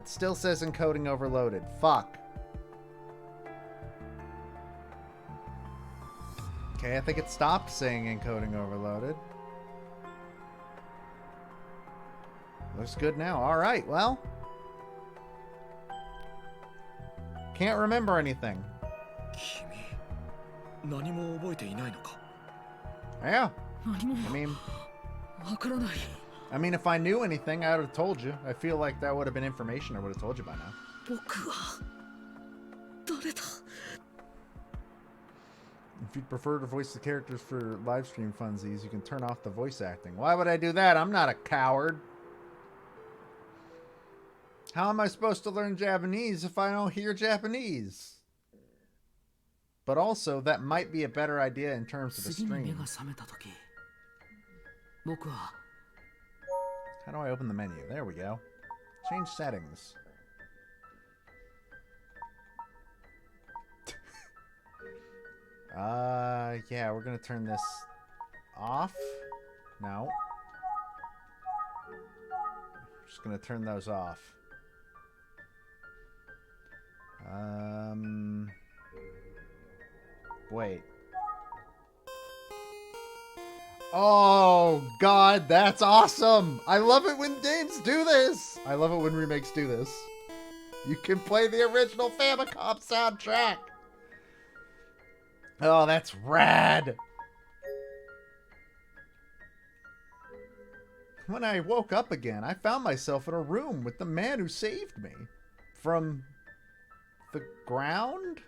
still says encoding overloaded. Fuck. Okay, I think it stopped saying encoding overloaded. Looks good now. Alright, well. Can't remember anything. Yeah. I mean, if I knew anything, I would have told you. I feel like that would have been information I would have told you by now. If you'd prefer to voice the characters for live stream funsies, you can turn off the voice acting. Why would I do that? I'm not a coward. How am I supposed to learn Japanese if I don't hear Japanese? But also, that might be a better idea in terms of a stream. How do I open the menu? There we go. Change settings. Yeah, we're gonna turn this off. No. Just gonna turn those off. Wait. Oh, God, that's awesome! I love it when games do this! I love it when remakes do this. You can play the original Famicom soundtrack! Oh, that's rad! When I woke up again, I found myself in a room with the man who saved me. From the ground?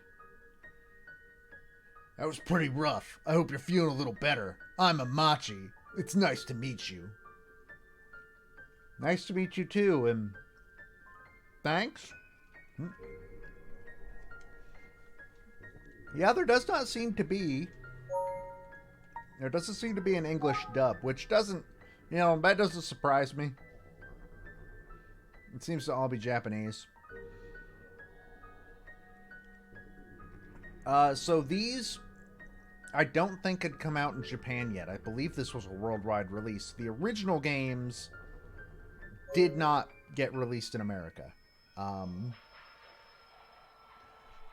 That was pretty rough. I hope you're feeling a little better. I'm Amachi. It's nice to meet you. Nice to meet you too, and thanks. Yeah, there doesn't seem to be an English dub, which doesn't, you know, that doesn't surprise me. It seems to all be Japanese. So these, I don't think had come out in Japan yet. I believe this was a worldwide release. The original games did not get released in America.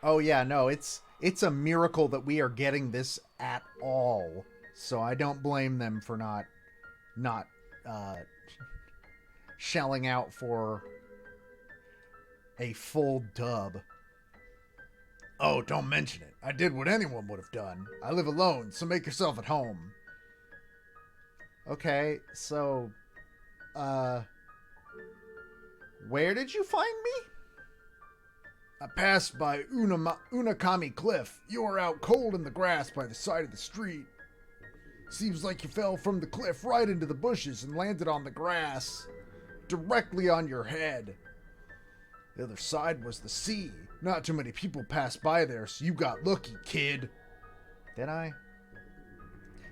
Oh yeah, no, it's a miracle that we are getting this at all. So I don't blame them for not shelling out for a full dub. Oh, don't mention it. I did what anyone would have done. I live alone, so make yourself at home. Okay, so, where did you find me? I passed by Unakami Cliff. You were out cold in the grass by the side of the street. Seems like you fell from the cliff right into the bushes and landed on the grass, directly on your head. The other side was the sea. Not too many people passed by there, so you got lucky, kid. Did I?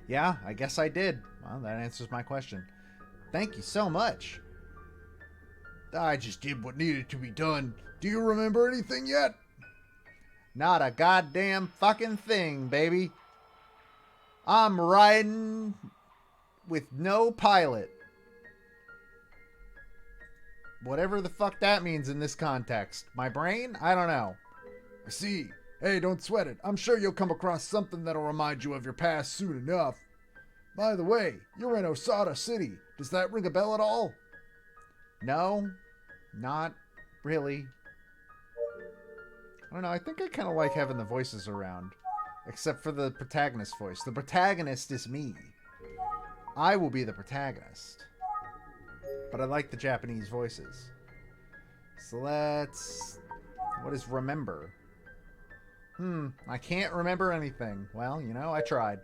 Yeah, I guess I did. Well, that answers my question. Thank you so much. I just did what needed to be done. Do you remember anything yet? Not a goddamn fucking thing, baby. I'm riding with no pilot. Whatever the fuck that means in this context. My brain? I don't know. I see. Hey, don't sweat it. I'm sure you'll come across something that'll remind you of your past soon enough. By the way, you're in Osada City. Does that ring a bell at all? No, not really. I don't know. I think I kind of like having the voices around. Except for the protagonist voice. The protagonist is me. I will be the protagonist. But I like the Japanese voices. So let's... What is remember? I can't remember anything. Well, you know, I tried.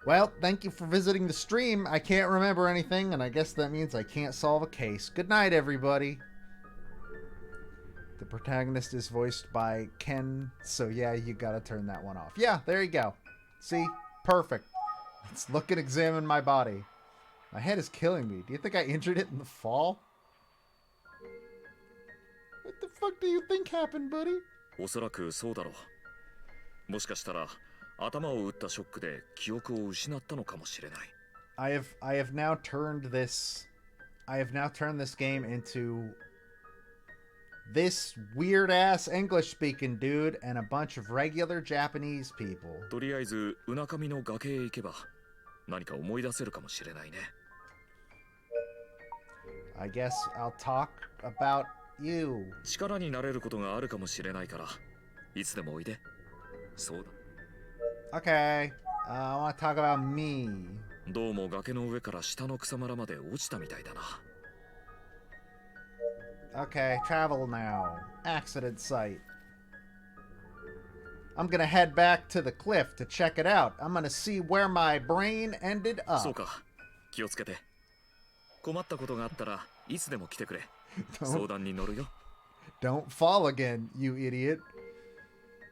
Well, thank you for visiting the stream. I can't remember anything, and I guess that means I can't solve a case. Good night, everybody. The protagonist is voiced by Ken, so yeah, you gotta turn that one off. Yeah, there you go. See? Perfect. Let's look and examine my body. My head is killing me. Do you think I injured it in the fall? What the fuck do you think happened, buddy? おそらくそうだろう。もしかしたら頭を打ったショックで記憶を失ったのかもしれない。I have now turned this game into this weird-ass English-speaking dude and a bunch of regular Japanese people. とりあえずうなかみの崖へ行けば何か思い出せるかもしれないね。 I guess I'll talk about you. 力になれることがあるかもしれないからいつでもおいで。そうだ。 Okay, I want to talk about me. どうも崖の上から下の草むらまで落ちたみたいだな。 Okay, travel now. Accident site. I'm gonna head back to the cliff to check it out. I'm gonna see where my brain ended そう up. か、気をつけて。困ったことがあったらいつでも来てくれ。相談に乗るよ。 Don't fall again, you idiot.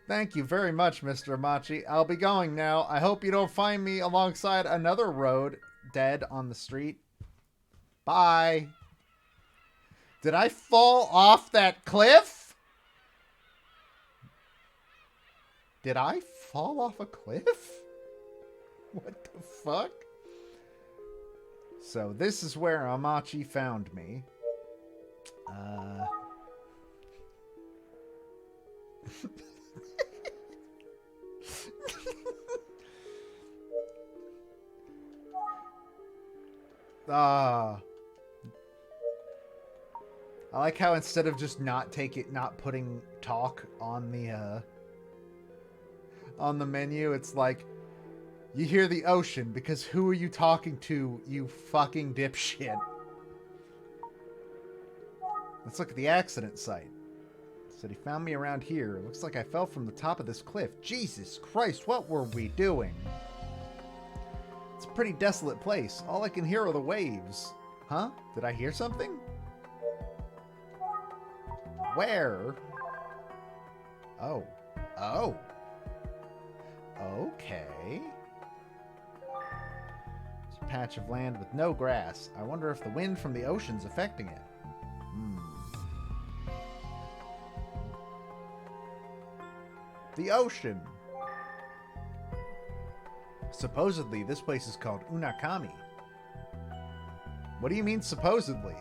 Thank you very much, Mr. Machi. I'll be going now. I hope you don't find me alongside another road, dead on the street. Bye. Did I fall off that cliff? Did I fall off a cliff? What the fuck? So this is where Amachi found me. I like how instead of just not putting talk on the menu, it's like you hear the ocean because who are you talking to, you fucking dipshit? Let's look at the accident site. Said he found me around here. Looks like I fell from the top of this cliff. Jesus Christ, what were we doing? It's a pretty desolate place. All I can hear are the waves. Huh? Did I hear something? Where? Oh. Oh. Okay. It's a patch of land with no grass. I wonder if the wind from the ocean's affecting it. The ocean. Supposedly, this place is called Unakami. What do you mean, supposedly?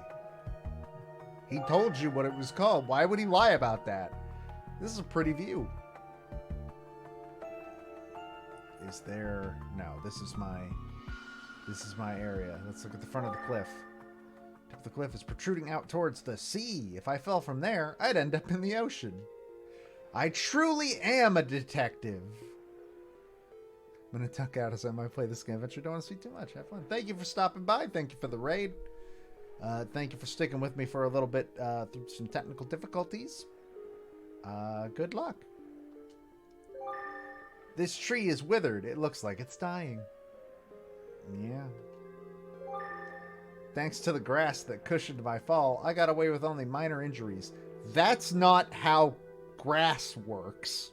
He told you what it was called. Why would he lie about that? This is a pretty view. Is there... No, this is my area. Let's look at the front of the cliff. The cliff is protruding out towards the sea. If I fell from there, I'd end up in the ocean. I truly am a detective. I'm going to tuck out as I might play this game. Adventure. Don't want to speak too much. Have fun. Thank you for stopping by. Thank you for the raid. Thank you for sticking with me for a little bit through some technical difficulties. Good luck. This tree is withered. It looks like it's dying. Yeah. Thanks to the grass that cushioned my fall, I got away with only minor injuries. That's not how grass works.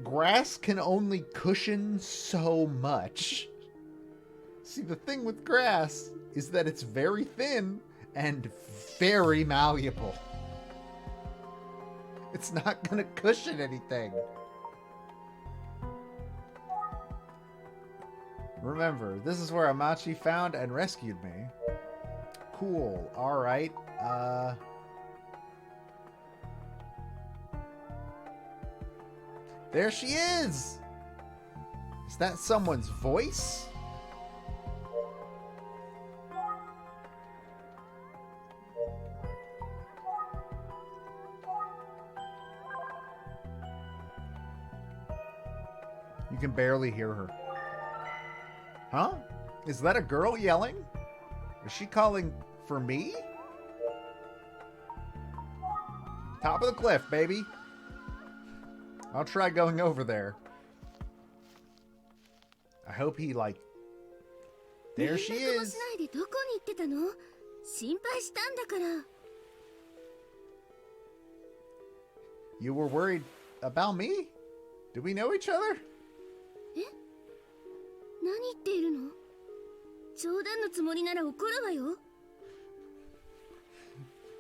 Grass can only cushion so much. See, the thing with grass is that it's very thin and very malleable. It's not going to cushion anything. Remember, this is where Amachi found and rescued me. Cool. Alright. There she is! Is that someone's voice? You can barely hear her. Huh? Is that a girl yelling? Is she calling for me? Top of the cliff, baby. I'll try going over there. I hope he, like... There she is. You were worried about me? Do we know each other?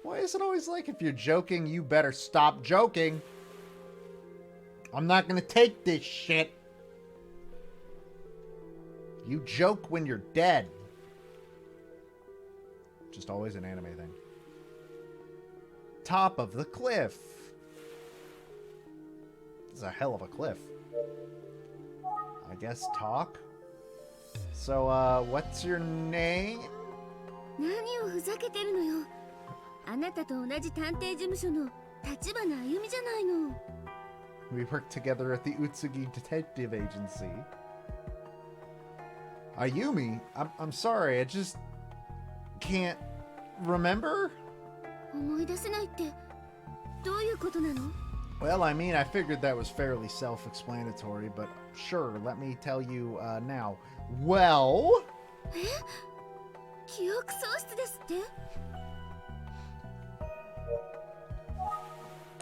Why is it always like if you're joking, you better stop joking? I'm not gonna take this shit. You joke when you're dead. Just always an anime thing. top of the cliff. This is a hell of a cliff. I guess talk? So, what's your name? 何をふざけてるのよ。あなたと同じ探偵事務所の立花あゆみじゃないの。We work together at the Utsugi Detective Agency. Ayumi? I'm sorry, I just can't remember? 思い出せないってどういうことなの? Well, I mean, I figured that was fairly self-explanatory, but sure, let me tell you now. Well... 記憶喪失ですって?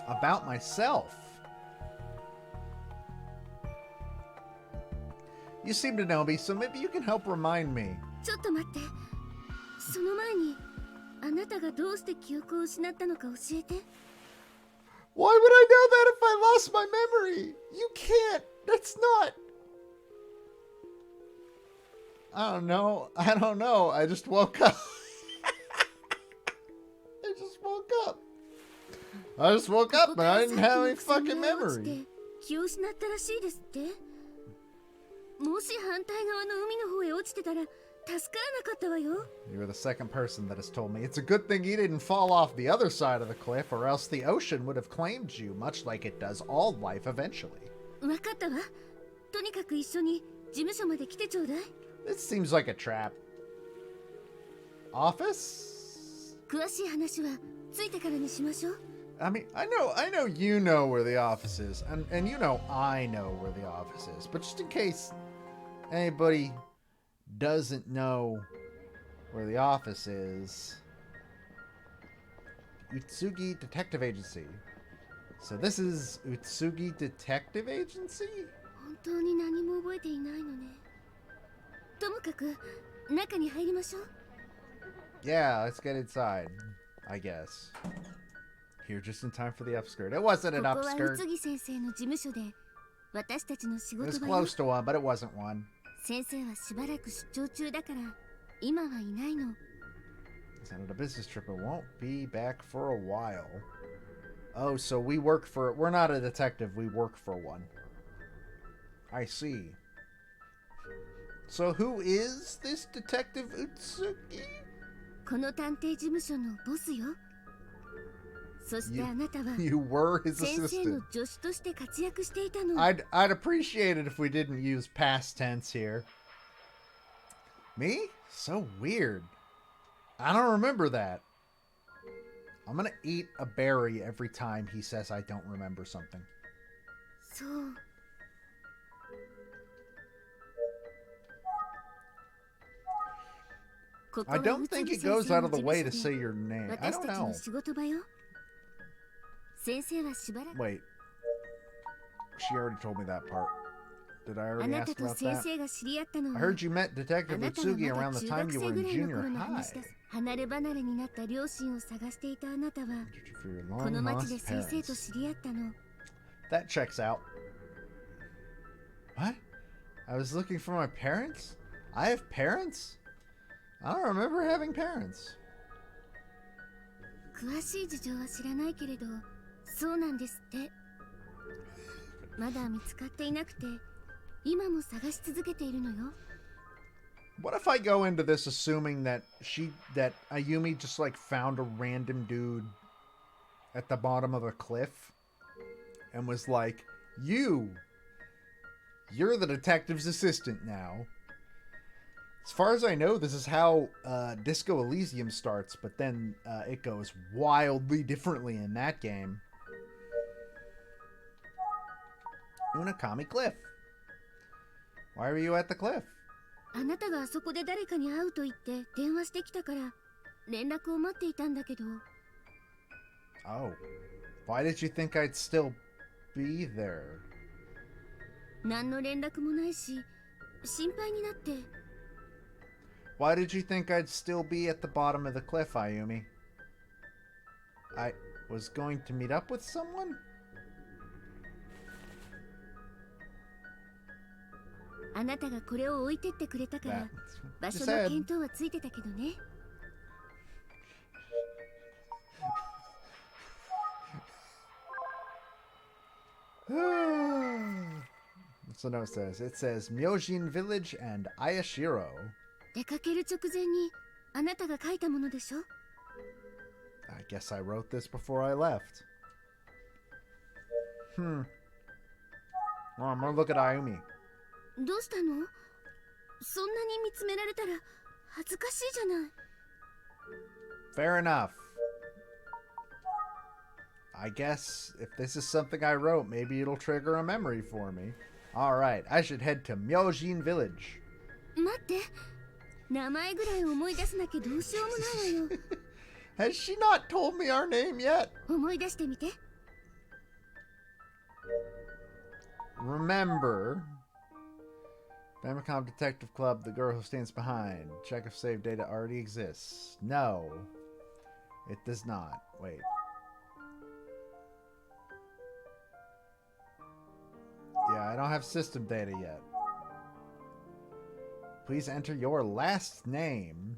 About myself. You seem to know me, so maybe you can help remind me. ちょっと待って。その前に、あなたがどうして記憶を失ったのか教えて。Why would I know that if I lost my memory? You can't. That's not. I don't know. I just woke up. I just woke up and I didn't have any fucking memory. 気を失ったらしいですって。もし反対側の海の方へ落ちてたら助からなかったわよ。You're the second person that has told me. It's a good thing you didn't fall off the other side of the cliff, or else the ocean would have claimed you, much like it does all life eventually. わかったわ。とにかく一緒に事務所まで来てちょうだい。This seems like a trap. Office? 詳しい話はついてからにしましょう。I mean, I know you know where the office is, and you know I know where the office is, but just in case anybody doesn't know where the office is, Utsugi Detective Agency. So this is Utsugi Detective Agency? 本当に何も覚えていないのね。ともかく中に入りましょう。Yeah, let's get inside, I guess. Here just in time for the upskirt. It wasn't an upskirt. ここは宇津木先生の事務所で私たちの仕 It was 事場よ。 close to one, but it wasn't one. 先生はしばらく出張中だから今はいないの。 He's on a business trip and won't be back for a while. Oh, so we work for... We're not a detective, we work for one. I see. So who is this Detective Utsugi? この探偵事務所のボスよ。そしてあなたは You were his 先生の assistant. 助手として活躍していたの。 I'd appreciate it if we didn't use past tense here. Me? So weird. I don't remember that. I'm gonna eat a berry every time he says I don't remember something. そう。 ここ I は don't 宇津 think 木 it 先 goes 生 out の of 事 the 務 way to 所 say で your name. I 私 don't たちの know. 仕事場よ。先生はしばらく Wait. She already told me that part. Did I あ already なた ask と about 先 that? 生が知り合ったの I は heard you met あ Detective なたが Utsugi ま around だ the 中 time 学 you 生 were ぐ in らいの junior 頃の high. 話です。離れ離れになった両親を探していたあなたは For your この long 町で lost 先生と parents. 知り合ったの。 That checks out. What? I was looking for my parents? I have parents? I don't remember having parents. 詳しい事情は知らないけれど、そうなんですって。まだ見つかっていなくて、今も探し続けているのよ。 What if I go into this assuming that Ayumi just like found a random dude at the bottom of a cliff and was like, you're the detective's assistant now. As far as I know, this is how Disco Elysium starts, but then it goes wildly differently in that game. Unakami Cliff. Why were you at the cliff? あなたがあそこで誰かに会うと言って電話してきたから連絡を待っていたんだけど。 Oh. Why did you think I'd still be there? 何の連絡もないし、心配になって。 Why did you think I'd still be at the bottom of the cliff, Ayumi? I was going to meet up with someone? あなたがこれを置いてってくれたから That's 場 what 所 you の said. 見当はついてたけどね。the note says? It says Myojin Village and Ayashiro. 出かける直前にあなたが書いたものでしょ? I guess I wrote this before I left. Well, I'm gonna look at Ayumi. どうしたの? そんなに見つめられたら恥ずかしいじゃない。 Fair enough. I guess if this is something I wrote, maybe it'll trigger a memory for me. Alright, I should head to Myojin Village. 待って、名前ぐらい思い出せなきゃどうしようもないわよ。 Has she not told me our name yet? 思い出してみて。 Remember, Famicom Detective Club, the girl who stands behind. Check if save data already exists. No, it does not. Wait. Yeah, I don't have system data yet. Please enter your last name.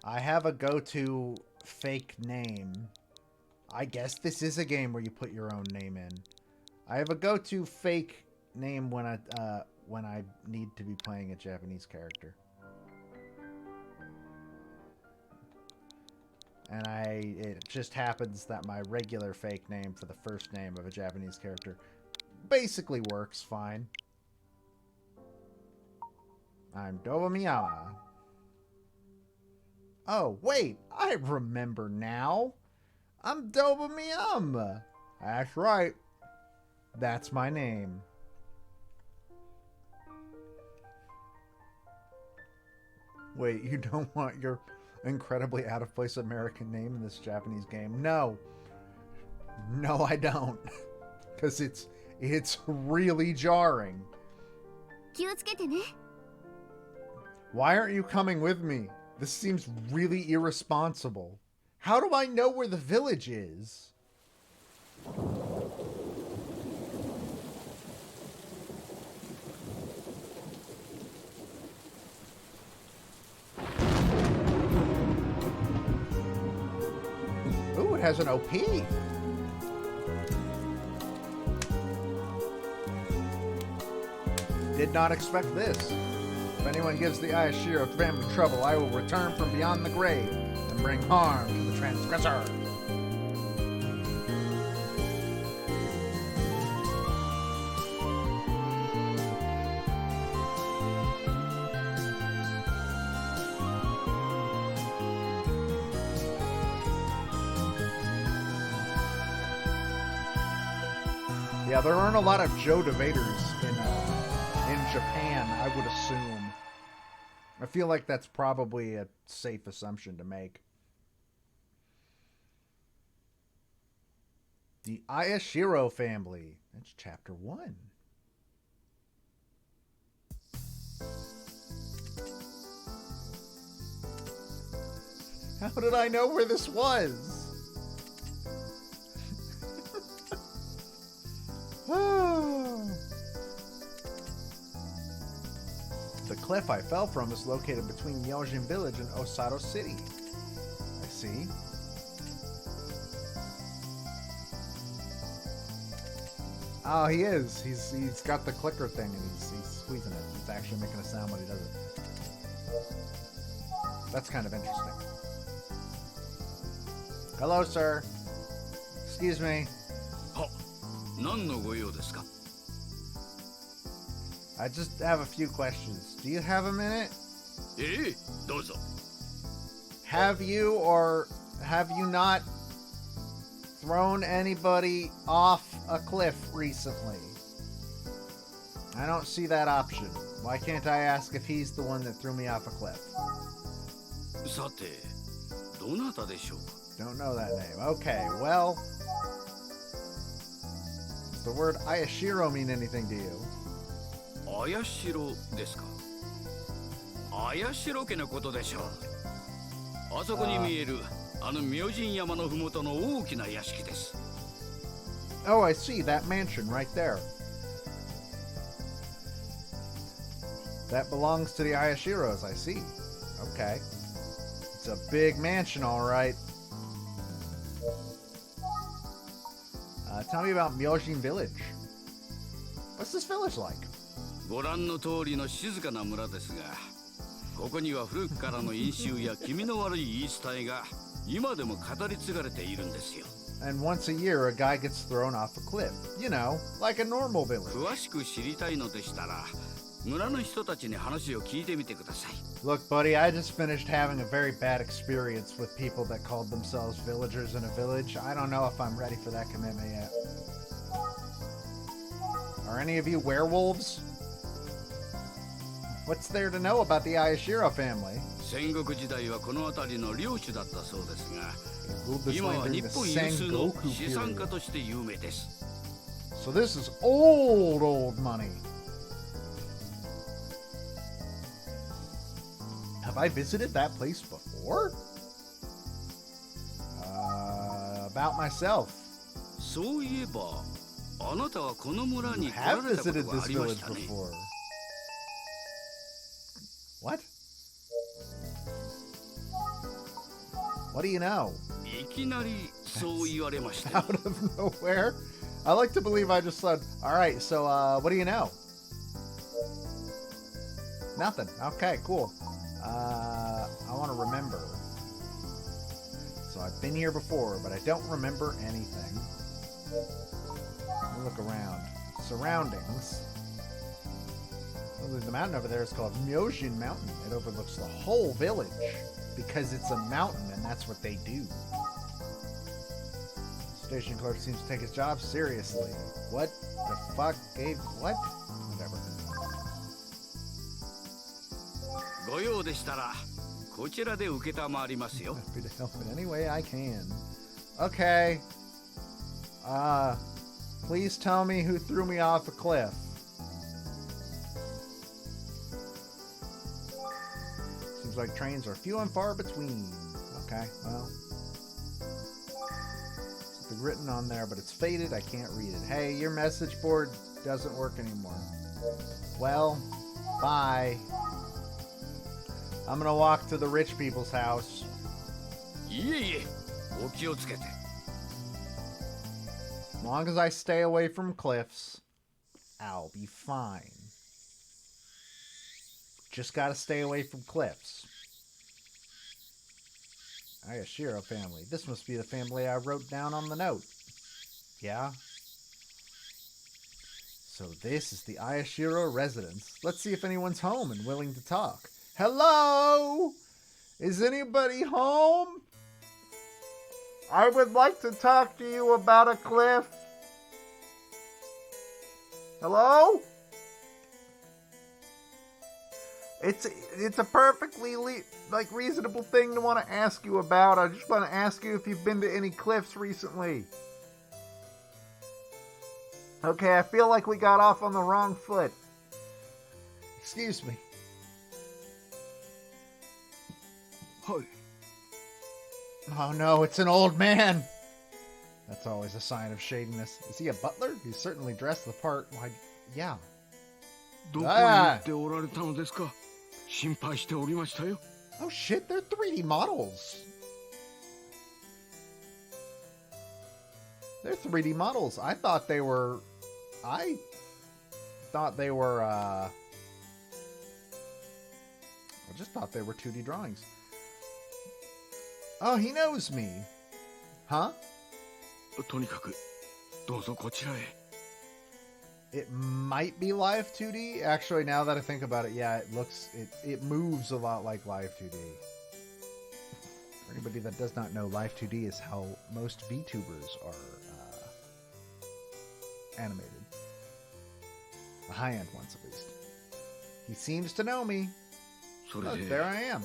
I have a go-to fake name. I guess this is a game where you put your own name in. I have a go-to fake name when I need to be playing a Japanese character. And it just happens that my regular fake name for the first name of a Japanese character basically works fine. I'm Dobamiyama. Oh, wait, I remember now. I'm Dobamiyama. That's right. That's my name. Wait, you don't want your incredibly out-of-place American name in this Japanese game? No. No, I don't. Because it's really jarring. 気をつけてね。 Why aren't you coming with me? This seems really irresponsible. How do I know where the village is? Ooh, it has an OP. Did not expect this. If anyone gives the Ayashiro family trouble, I will return from beyond the grave and bring harm to the transgressor. Yeah, there aren't a lot of Joe DeVators in Japan, I would assume. I feel like that's probably a safe assumption to make. The Ayashiro family. That's chapter 1. How did I know where this was? The cliff I fell from is located between Myojin Village and Osato City. I see. Oh, he is. He's got the clicker thing and he's squeezing it. It's actually making a sound when he does it. That's kind of interesting. Hello, sir. Excuse me. I just have a few questions. Do you have a minute? Have you or have you not thrown anybody off a cliff recently? I don't see that option. Why can't I ask if he's the one that threw me off a cliff? Don't know that name. Okay, well... Does the word Ayashiro mean anything to you? Ayashiro ですか? Ayashiro 家のことでしょう。あそこに見えるあの明神山のふもとの大きな屋敷です。 Oh, I see that mansion right there. That belongs to the Ayashiros, I see. Okay. It's a big mansion, all right. Tell me about Myojin Village. What's this village like? ご覧の通りの静かな村ですが、ここには古くからの因習や気味の悪い言い伝えが今でも語り継がれているんですよ。And once a year, a guy gets thrown off a cliff. You know, like a normal village. 詳しく知りたいのでしたら、村の人たちに話を聞いてみてください。Look, buddy, I just finished having a very bad experience with people that called themselves villagers in a village. I don't know if I'm ready for that commitment yet. Are any of you werewolves? What's there to know about the Ayashiro family? 戦国時代はこの辺りの領主だったそうですが、 Ruled this 今 land は during 日 the 本有数の Sengoku 資産家 period. として有名です。 So this is old money. Have I visited that place before? About myself. そういえば、あなたはこの村に来ら Have れたこと visited があ this りま village したね。 before. What? What do you know? いきなりそう言われましたよ。 Out of nowhere? I like to believe I just said, alright, so, what do you know? Nothing. Okay, cool. I want to remember. So I've been here before, but I don't remember anything. Let me look around. Surroundings. Oh, the mountain over there is called Myojin Mountain. It overlooks the whole village because it's a mountain and that's what they do. Station clerk seems to take his job seriously. What the fuck gave what? Whatever. ご用でしたら、こちらで受けたまわりますよ。 Happy to help in any way I can. Okay. Please tell me who threw me off a cliff. Seems like trains are few and far between. Okay, well. Something written on there, but it's faded. I can't read it. Hey, your message board doesn't work anymore. Well, bye. I'm gonna walk to the rich people's house. いえいえ、お気をつけて。 As long as I stay away from cliffs, I'll be fine. Just gotta stay away from cliffs. Ayashiro family. This must be the family I wrote down on the note. Yeah? So this is the Ayashiro residence. Let's see if anyone's home and willing to talk. Hello? Is anybody home? I would like to talk to you about a cliff. Hello? It's a perfectly reasonable thing to want to ask you about. I just want to ask you if you've been to any cliffs recently. Okay, I feel like we got off on the wrong foot. Excuse me. はい。 Oh no, it's an old man. That's always a sign of shadiness. Is he a butler? He's certainly dressed the part. Why, yeah. どこに行っておられたのですか。心配しておりましたよ。 Oh shit, they're 3D models. They're 3D models. I thought they were... I just thought they were 2D drawings. Oh, he knows me. Huh? とにかくどうぞこちらへ。 It might be live 2D. Actually, now that I think about it, yeah, it moves a lot like live 2D. For anybody that does not know, live 2D is how most VTubers are animated. The high-end ones, at least. He seems to know me. それ Look, で there I am.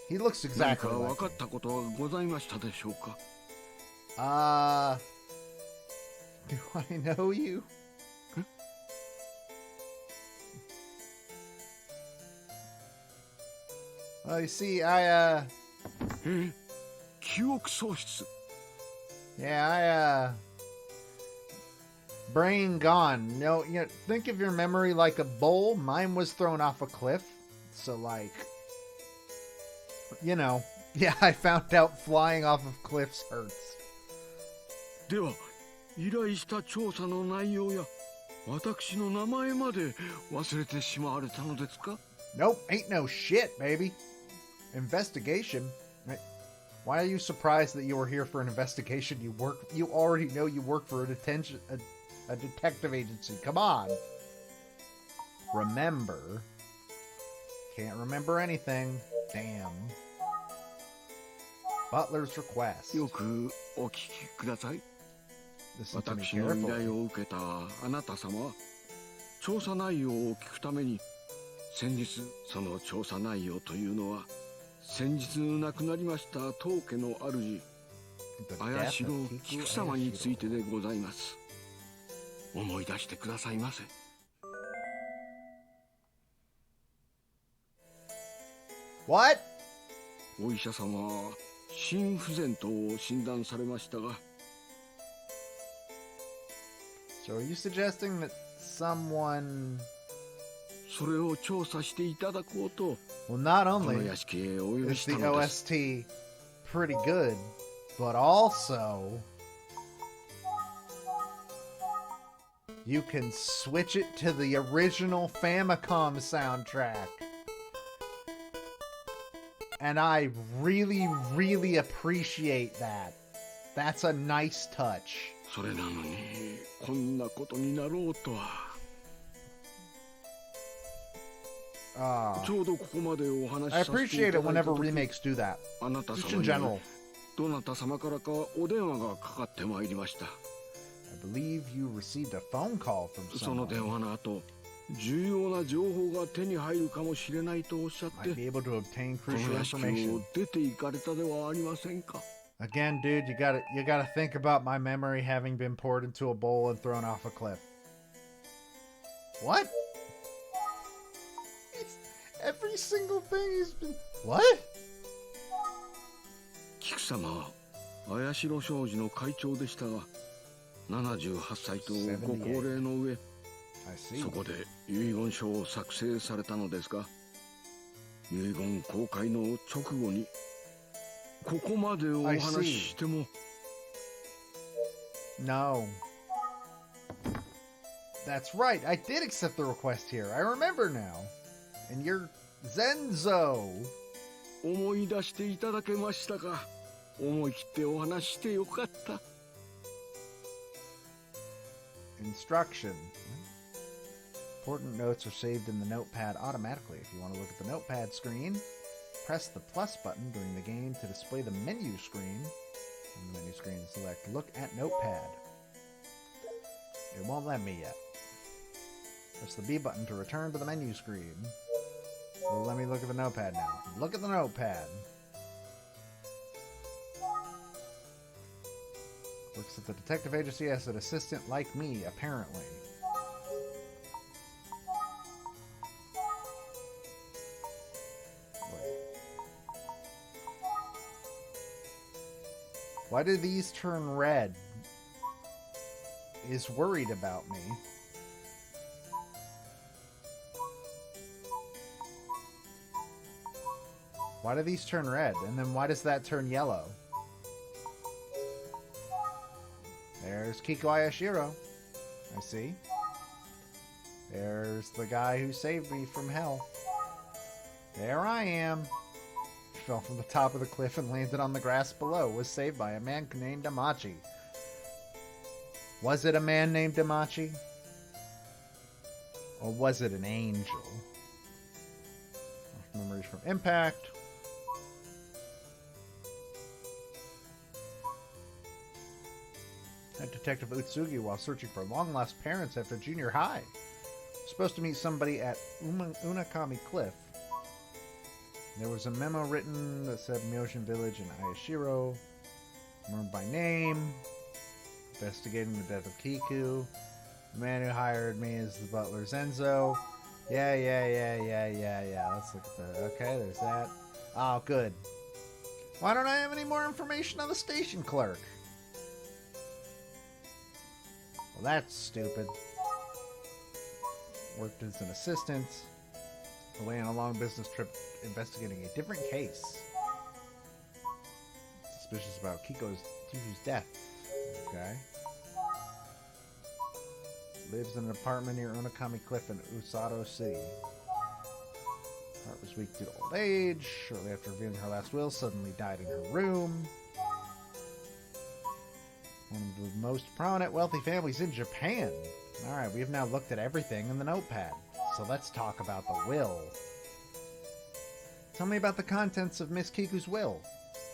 He looks 何 exactly か like 分か me. ったことはございましたでしょうか。 Do I know you? Well, you see, 記憶喪失。 yeah, brain gone. No, think of your memory like a bowl. Mine was thrown off a cliff. So, yeah, I found out flying off of cliffs hurts. では依頼した調査の内容や私の名前まで忘れてしまわれたのですか？ Nope, ain't no shit, baby. Investigation? Why are you surprised that you were here for an investigation? You already know you work for a detective agency. Come on. Remember. Can't remember anything. Damn. Butler's request. よくお聞きください。 Listen to me 私の依 carefully. 頼を受けたあなた様は調査内容を聞くために先日その調査内容というのは先日亡くなりました当家の主 The 綾 death 代 of 菊 Kiku 様につい Ayashiro. てでございます。思い出してくださいませ。 What? お医者様は心不全と診断されましたが So are you suggesting that someone... それを調査していただこうと Well, not この only 屋敷へお呼び is し the たのです。 OST pretty good, but also you can switch it to the original Famicom soundtrack. And I really, really appreciate that. That's a nice touch. それなのにこんなことになろうとは。 ちょうどここまでお話 I しさせてい appreciate た it だいた whenever 時 remakes do that. あなた Just 様 in に general. どなた様からかお電話がかかってまいりました。 I believe you received a phone call from その someone. 電話の後重要な情報が手に入るかもしれないとおっしゃっ Might て be able to obtain この crucial 屋敷を information. 出て行かれたではありませんか。 Again, dude, you gotta think about my memory having been poured into a bowl and thrown off a cliff. What? It's every single thing he's been. What? 菊様は綾代商事の会長でしたが78歳とご高齢の上 I see. そこで遺言書を作成されたのですが遺言公開の直後にここまでお話ししても No. That's right. I did accept the request here. I remember now. And you're Zenzo. 思い出していただけましたか。思い切ってお話ししてよかった。 Instruction. Important notes are saved in the notepad automatically. If you want to look at the notepad screen, press the plus button during the game to display the menu screen. On the menu screen, select Look at Notepad. It won't let me yet. Press the B button to return to the menu screen. Well, let me look at the notepad now. Look at the notepad. Works at the detective agency as an assistant like me, apparently. Why do these turn red? Is worried about me. Why do these turn red? And then why does that turn yellow? There's Kiko Ayashiro. I see. There's the guy who saved me from hell. There I am. Fell from the top of the cliff and landed on the grass below. Was saved by a man named Damachi. Was it a man named Damachi? Or was it an angel? Memories from Impact. Met Detective Utsugi while searching for long-lost parents after junior high. Supposed to meet somebody at Unakami Cliff. There was a memo written that said Myoshin Village in Ayashiro. Remembered by name. Investigating the death of Kiku. The man who hired me is the butler Zenzo. Yeah. Let's look at that. Okay, there's that. Oh, good. Why don't I have any more information on the station clerk? Well, that's stupid. Worked as an assistant. Away on a long business trip investigating a different case. Suspicious about Kiku's death. Okay. Lives in an apartment near Unakami Cliff in Usato City. Heart was weak due to old age. Shortly after revealing her last will, suddenly died in her room. One of the most prominent wealthy families in Japan. Alright, we have now looked at everything in the notepad. So let's talk about the will. Tell me about the contents of Miss Kiku's will.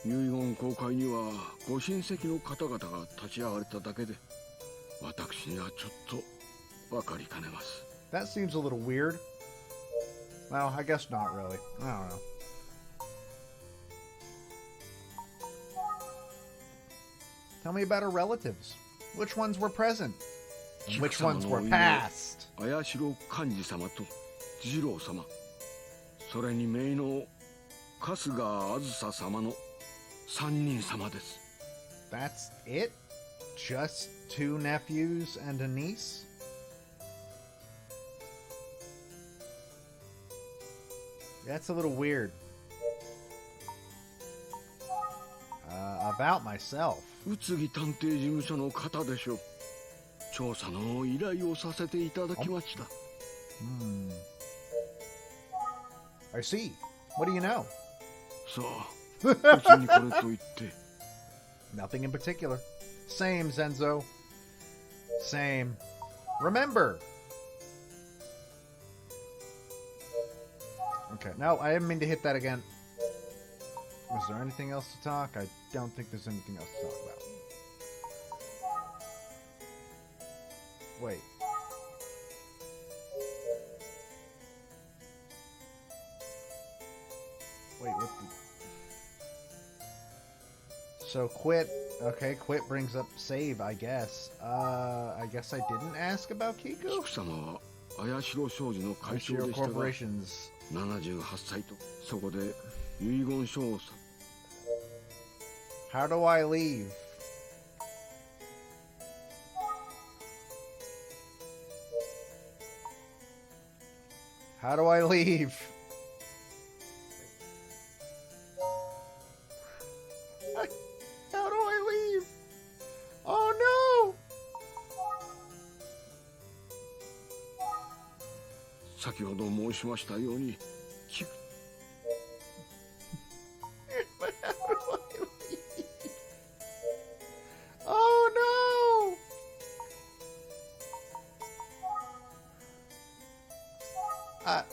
遺言公開にはご親戚の方々が立ち会われただけで、私にはちょっとわかりかねます。That seems a little weird. Well, I guess not really. I don't know. Tell me about her relatives. Which ones were present? And which ones were past? 綾代幹事様と次郎様、それに姪の春日あずさ様の3人様です。That's it? Just 2 nephews and a niece? That's a little weird. About myself. 宇津木探偵事務所の方でしょう。調査の依頼をさせていただきました。I see. What do you know? さあ、うちにこれと言って。Nothing in particular. Same, Zenzo. Same. Remember. Okay, no, I didn't mean to hit that again. Was there anything else to talk? I don't think there's anything else to talk about. Wait. Wait, what the... So quit. Okay, quit brings up save, I guess. I guess I didn't ask about Kiku? 菊様は綾代商事の会長でしたが、78歳とそこで遺言書をさ。How do I leave? How do I leave? How do I leave? Oh no! 先ほど申しましたように、But how do I leave? Oh no! I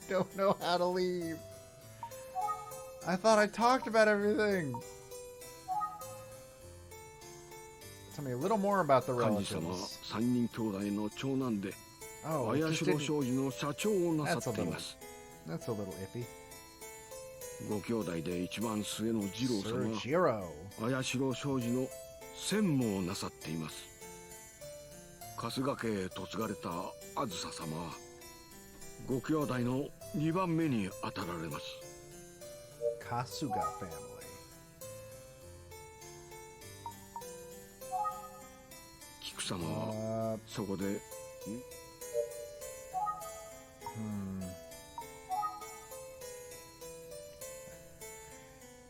don't know how to leave. I thought I talked about everything. Tell me a little more about the 幹事様は relatives. 3人兄弟の長男で、 Oh, 綾 it just 代 didn't... 商事の社長をなさっています。 That's a little iffy. ご兄弟で一番末の次郎様 Sir は Jiro. 綾代商事の専務をなさっています。春日家へ嫁がれたあずさ様はご兄弟の2番目に当たられます。 Kasuga family. 菊様はそこで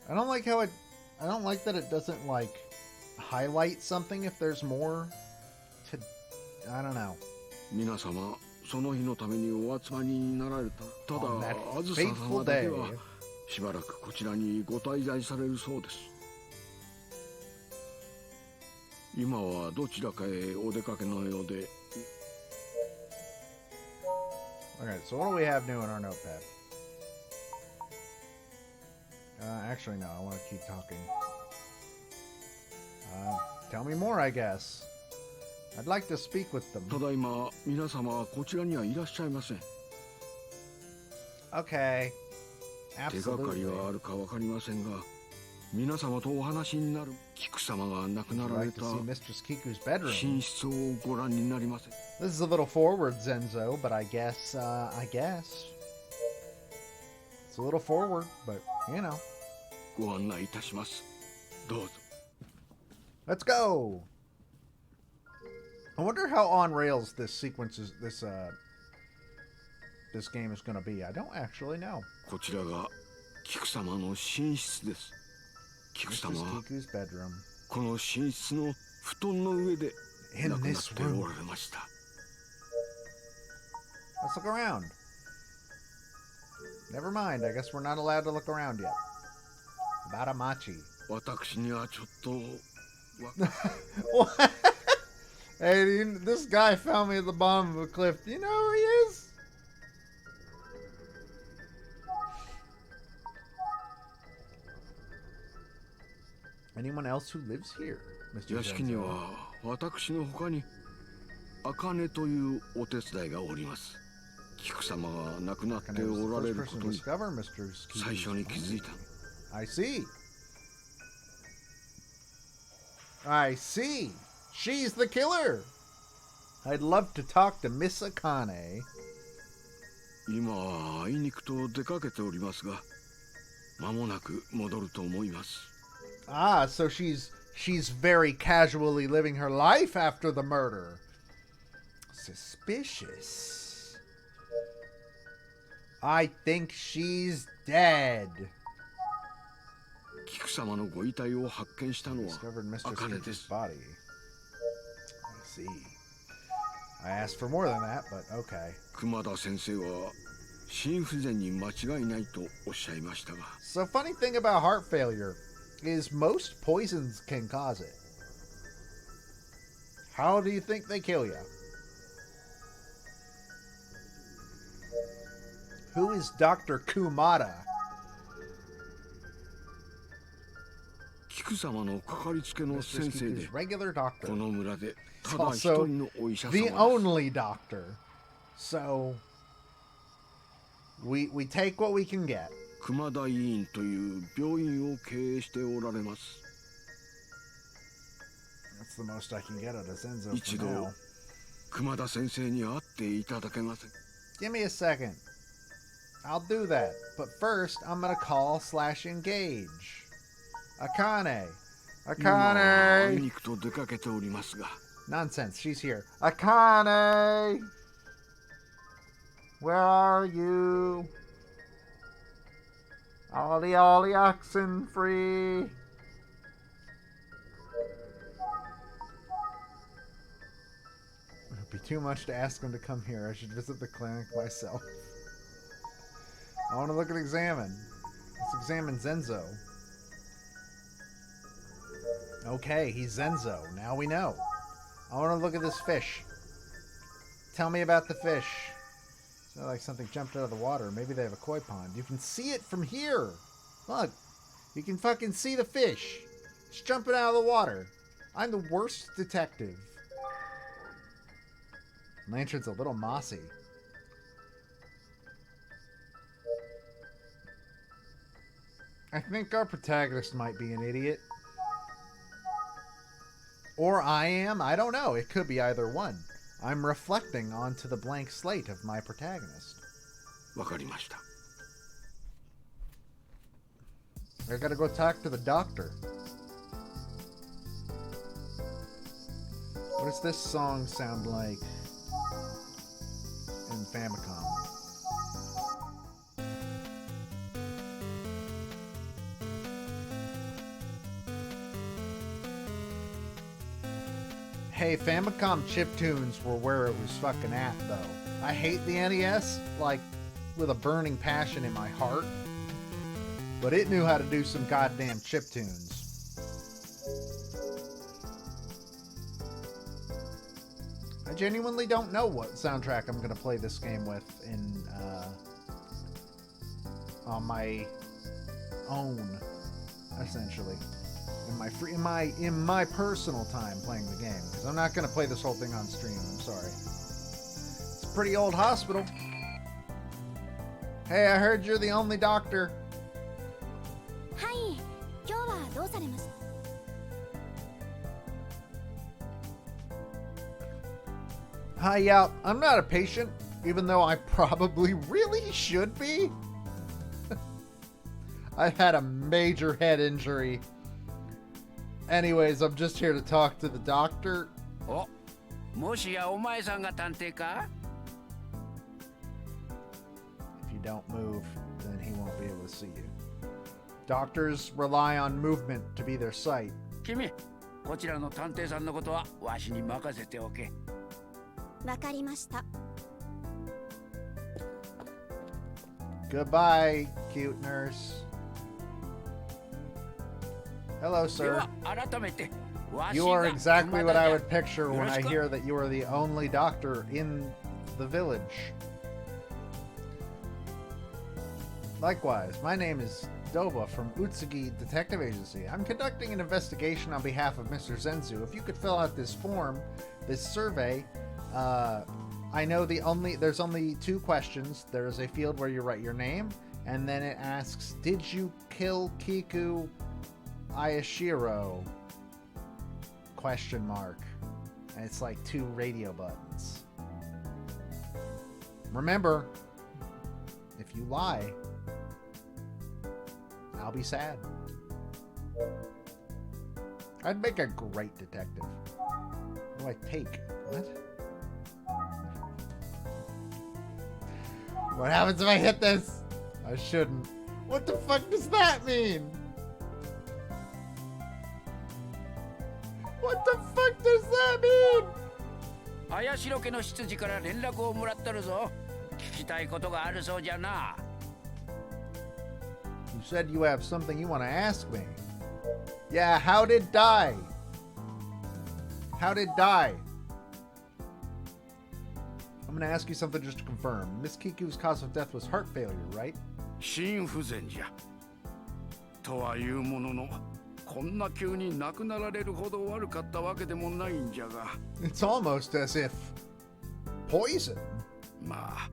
I don't like how it... I don't like that it doesn't, like, highlight something if there's more to... I don't know. 皆様その日のためにお集まりになられた。ただ On that あずさ fateful 様だけ day. はしばらくこちらにご滞在されるそうです。今はどちらかへお出かけのようで。 Okay, so what do we have new in our notepad? Actually, no, I want to keep talking. Tell me more, I guess. I'd like to speak with them. ただいま皆様はこちらにはいらっしゃいません。 Okay. 手がかり Absolutely. はあるかわかりませんが、皆様とお話になる菊様が亡くな I'd られ like た to see Mistress Kiku's bedroom. 寝室をご覧になりません。 This is a little forward, Zenzo, but I guess, It's a little forward, but, you know. ご案内いたします。どうぞ。 Let's go! I wonder how on rails this sequence is, this game is going to be. I don't actually know. こちらが菊様の寝室です。菊 This 様 is は Kiku's bedroom. この寝室の布団の上で In 亡くなっ this て room. おられました。 Let's look around. Never mind. I guess we're not allowed to look around yet. Batamachi. 私にはちょっと What? Hey, this guy found me at the bottom of a cliff. Do you know who he is? Anyone else who lives here, Mr. 屋敷に Zenzo? は私の他に茜というお手伝いがおります。菊様が亡くなって Akane was おら the れ first る person こ to とに discover Mr. Kiku's 最初に気づいた。 I see. I see. She's the killer. I'd love to talk to Miss Akane. 今はあいにくと出かけておりますが、間もなく戻ると思います。 Ah, so she's very casually living her life after the murder. Suspicious. I think she's dead. 菊様のご遺体を発見したのは Discovered Mr. 茜で Kiku's す。 body. I see. I asked for more than that, but okay. 熊田先生は心不全に間違いないとおっしゃいましたが、 So funny thing about heart failure is most poisons can cause it. How do you think they kill you? Who is Dr. Kumada? 菊様のかかりつけの Mr. 先生で Kiku's regular こ doctor. の村で It's ただ一 also 人のお医者様 the です。 only doctor. So we take what we can get. 熊田医院という病院を経営しておられます。 That's the most I can get out of Zenzo 一 for 度 now. 熊田先生に会っていただけません。 Give me a second. I'll do that. But first, I'm gonna call / engage. Akane. 今はあい Akane. にくと出かけておりますが、 Nonsense. She's here. Akane. Where are you? Ollie, ollie, oxen free. It'd be too much to ask him to come here. I should visit the clinic myself. I want to look at examine. Let's examine Zenzo. Okay, he's Zenzo. Now we know. I want to look at this fish. Tell me about the fish. It's not like something jumped out of the water. Maybe they have a koi pond. You can see it from here. Look. You can fucking see the fish. It's jumping out of the water. I'm the worst detective. Lantern's a little mossy. I think our protagonist might be an idiot. Or I am. I don't know. It could be either one. I'm reflecting onto the blank slate of my protagonist. わかりました。 I gotta go talk to the doctor. What does this song sound like in Famicom? Hey, Famicom chiptunes were where it was fucking at, though. I hate the NES, like, with a burning passion in my heart. But it knew how to do some goddamn chiptunes. I genuinely don't know what soundtrack I'm gonna play this game with on my own, essentially. In my personal time playing the game, because I'm not gonna play this whole thing on stream. I'm sorry. It's a pretty old hospital. Hey, I heard you're the only doctor. はい、今日はどうされました？ Hi, yeah, I'm not a patient, even though I probably really should be. I've had a major head injury. Anyways, I'm just here to talk to the doctor. お、もしやお前さんが探偵か？ If you don't move, then he won't be able to see you. Doctors rely on movement to be their sight. 君、こちらの探偵さんのことはわしに任せておけ。わかりました。Goodbye, cute nurse. Hello, で sir. は改めて、わし You が are exactly what I would 熊田 picture when I hear that you are the only doctor in the village. Likewise, my name is Doba from Utsugi Detective Agency. I'm conducting an investigation on behalf of Mr. Zenzu. If you could fill out this form, this survey, I know there's only 2 questions. There's a field where you write your name, and then it asks, did you kill Kiku Ayashiro? Question mark. And it's like 2 radio buttons. Remember, if you lie, I'll be sad. I'd make a great detective. What do I take? What? What happens if I hit this? I shouldn't. What the fuck does that mean? What the fuck does that mean? 綾代家の執事から連絡をもらっとるぞ。聞きたいことがあるそうじゃな。You said you have something you want to ask me. Yeah, how did die? How did die? I'm going to ask you something just to confirm. Miss Kiku's cause of death was heart failure, right? 心不全じゃ。とはいうものの、こんな急に亡くなられるほど悪かったわけでもないんじゃが。It's almost as if poison. まあ、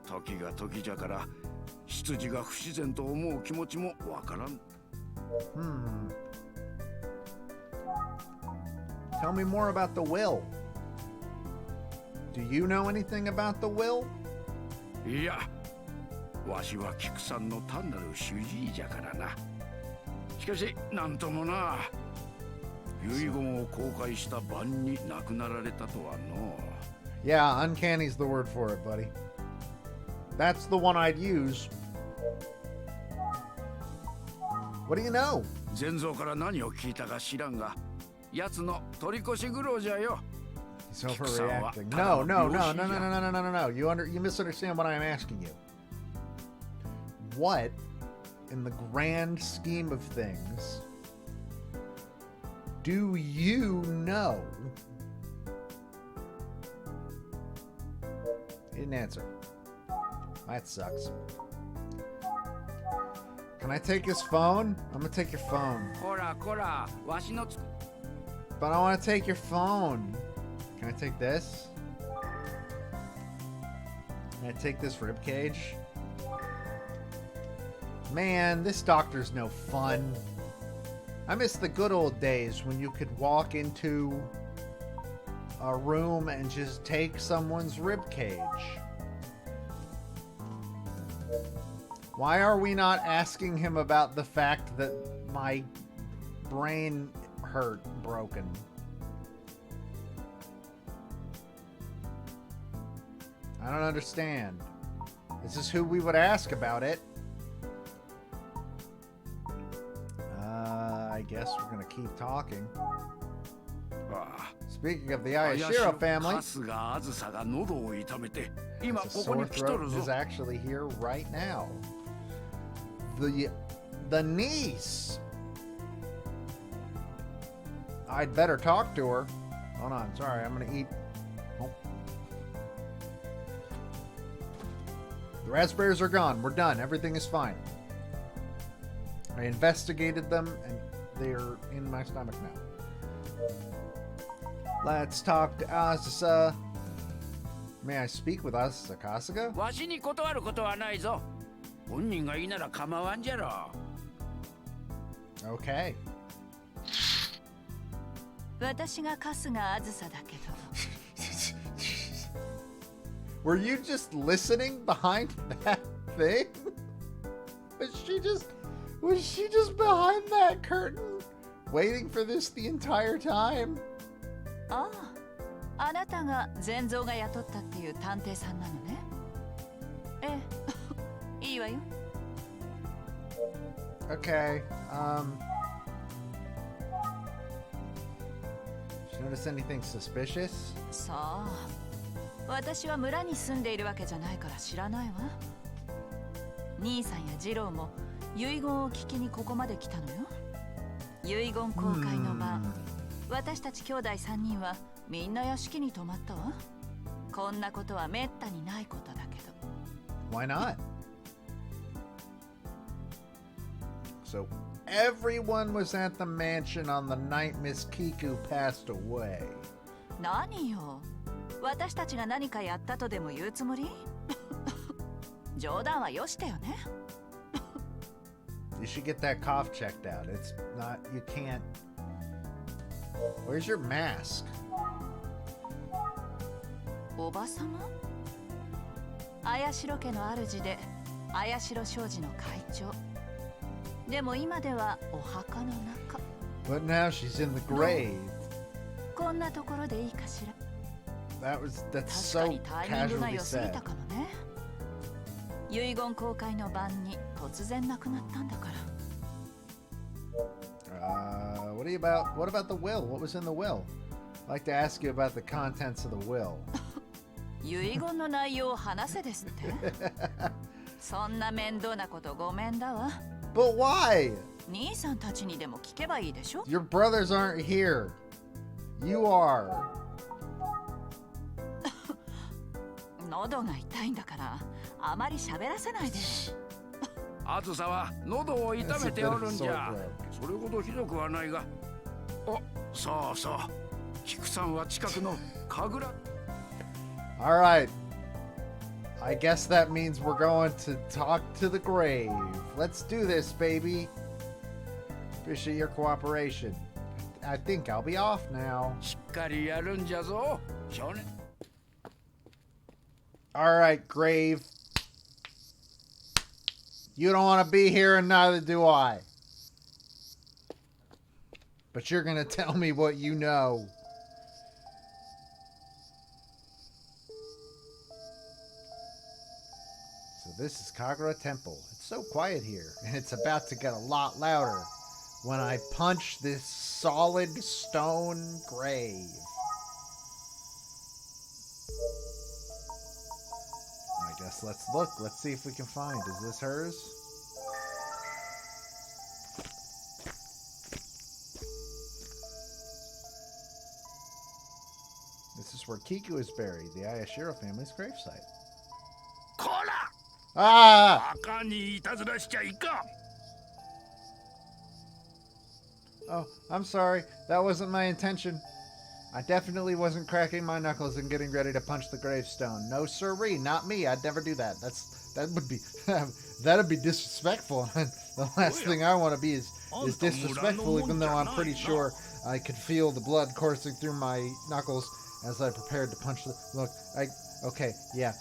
時が時じゃから、執事が不自然と思う気持ちもわからん。Tell me more about the will. Do you know anything about the will? いや、わしは菊さんの単なる主治医じゃからな。しかし、なんともな。遺言を公開した晩に亡くなられたとはの。Yeah, uncanny's the word for it, buddy. That's the one I'd use. What do you know? 前蔵から何を聞いたか知らんが、奴の取り越し苦労じゃよ。He's overreacting. No. You misunderstand what I'm asking you. What, in the grand scheme of things, do you know? He didn't answer. That sucks. Can I take his phone? I'm gonna take your phone. こらこら、わしのつ But I want to take your phone. Can I take this? Can I take this rib cage? Man, this doctor's no fun. I miss the good old days when you could walk into a room and just take someone's rib cage. Why are we not asking him about the fact that my brain hurt broken? I don't understand. This is who we would ask about it. I guess we're gonna keep talking. Speaking of the Ayashiro family, the sore throat is actually here right now. The niece. I'd better talk to her. Hold on, sorry, I'm gonna eat. Oh. The raspberries are gone. We're done. Everything is fine. I investigated them and they're in my stomach now. Let's talk to Asusa. May I speak with Asusa Kasuga? わしに断ることはないぞ。本人がいいなら構わんじゃろ。Okay. 私が春日あずさだけど。Were you just listening behind that thing? Was she just behind that curtain? Waiting for this the entire time? ああ、あなたが前蔵が雇ったっていう探偵さんなのね。ええ、いいわよ。Okay. Did you notice anything suspicious? さあ、私は村に住んでいるわけじゃないから知らないわ。兄さんや次郎も遺言を聞きにここまで来たのよ。遺言公開の場、私たち兄弟3人はみんな屋敷に泊まったわ。こんなことはめったにないことだけど。Why not? So everyone was at the mansion on the night Miss Kiku passed away. 何よ、私たちが何かやったとでも言うつもり？冗談はよしてよね。You should get that cough checked out. It's not, you can't. Where's your mask? おばさま？綾代家の主で綾代商事の会長。でも今ではお墓の中。But now she's in the grave. こんなところでいいかしら。That's 確か so にタイミングが casually 良すぎ said. たかもね。遺言公開の晩に突然亡くなったんだから。What about the will? What was in the will? I'd like to ask you about the contents of the will. 遺言の内容を話せですって。そんな面倒なことごめんだわ。But why? 兄さんたちにでも聞けばいいでしょ。 Your brothers aren't here. You are. 喉が痛いんだからあまり喋らせないで。あずさは喉を痛めておるんじゃ。それほどひどくはないが。お、そうそう。菊さんは近くの神楽。All right. I guess that means we're going to talk to the grave. Let's do this, baby. Appreciate your cooperation. I think I'll be off now. しっかりやるんじゃぞ、少年。All right, grave. You don't want to be here, and neither do I. But you're going to tell me what you know. So this is Kagura Temple. It's so quiet here, and it's about to get a lot louder when I punch this solid stone grave. I guess let's look. Let's see if we can find. Is this hers? This is where Kiku is buried, the Ayashiro family's gravesite. こら！ Ah! バカにいたずらしちゃいかん。 Oh, I'm sorry. That wasn't my intention. I definitely wasn't cracking my knuckles and getting ready to punch the gravestone. No siree, not me. I'd never do that. That'd be disrespectful. The last thing I want to be is disrespectful, even though I'm pretty sure I could feel the blood coursing through my knuckles as I prepared to punch the... Look, okay, yeah.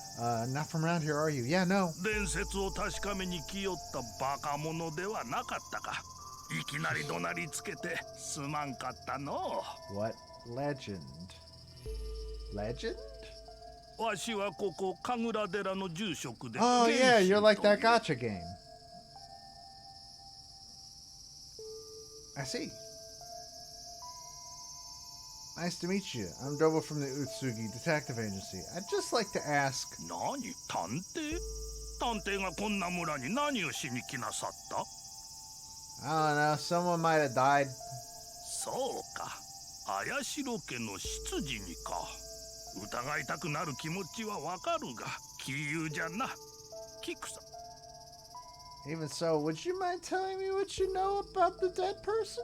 Not from around here, are you? Yeah, no. 伝説を確かめに来よったバカ者ではなかったか。いきなり怒鳴りつけてすまんかったの。 What legend? Legend? わしはここ神楽寺の住職で。 Oh yeah, you're like that gacha game. I see. Nice to meet you. I'm Dobo from the Utsugi Detective Agency. I'd just like to ask... 何？探偵？探偵がこんな村に何をしに来なさった？ I don't know, someone might have died. そうか。綾代家の執事にか。疑いたくなる気持ちはわかるが、杞憂じゃな。菊さん。 Even so, would you mind telling me what you know about the dead person?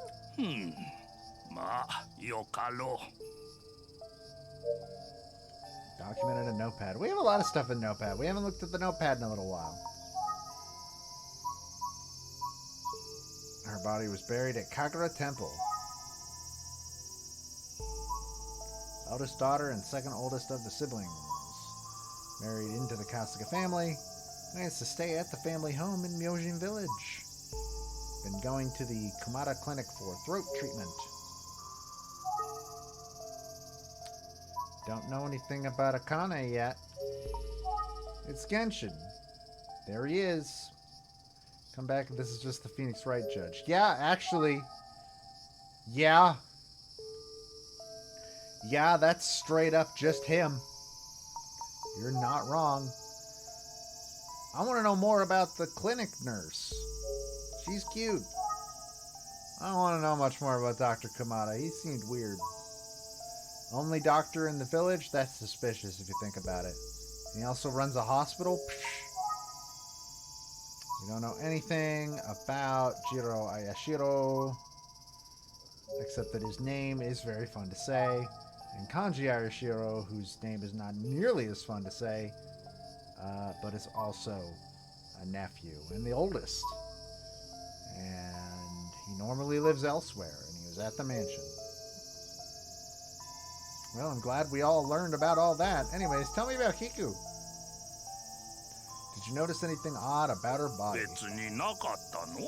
まあ、よかろう。 Documented in Notepad. We have a lot of stuff in Notepad. We haven't looked at the Notepad in a little while. Her body was buried at Kagura Temple. Eldest daughter and second oldest of the siblings. Married into the Kasuga family. Plans to stay at the family home in Myojin Village. Been going to the Kumada Clinic for throat treatment. Don't know anything about Akane yet. It's Genshin. There he is. Come back, this is just the Phoenix Wright judge. Yeah, actually. Yeah. Yeah, that's straight up just him. You're not wrong. I want to know more about the clinic nurse. She's cute. I don't want to know much more about Dr. Kamada. He seemed weird. Only doctor in the village? That's suspicious if you think about it. And he also runs a hospital? Psh. We don't know anything about Jiro Ayashiro, except that his name is very fun to say. And Kanji Ayashiro, whose name is not nearly as fun to say, but is also a nephew and the oldest. And he normally lives elsewhere, and he was at the mansion. Well, I'm glad we all learned about all that. Anyways, tell me about Kiku. Did you notice anything odd about her body? 別になかったの。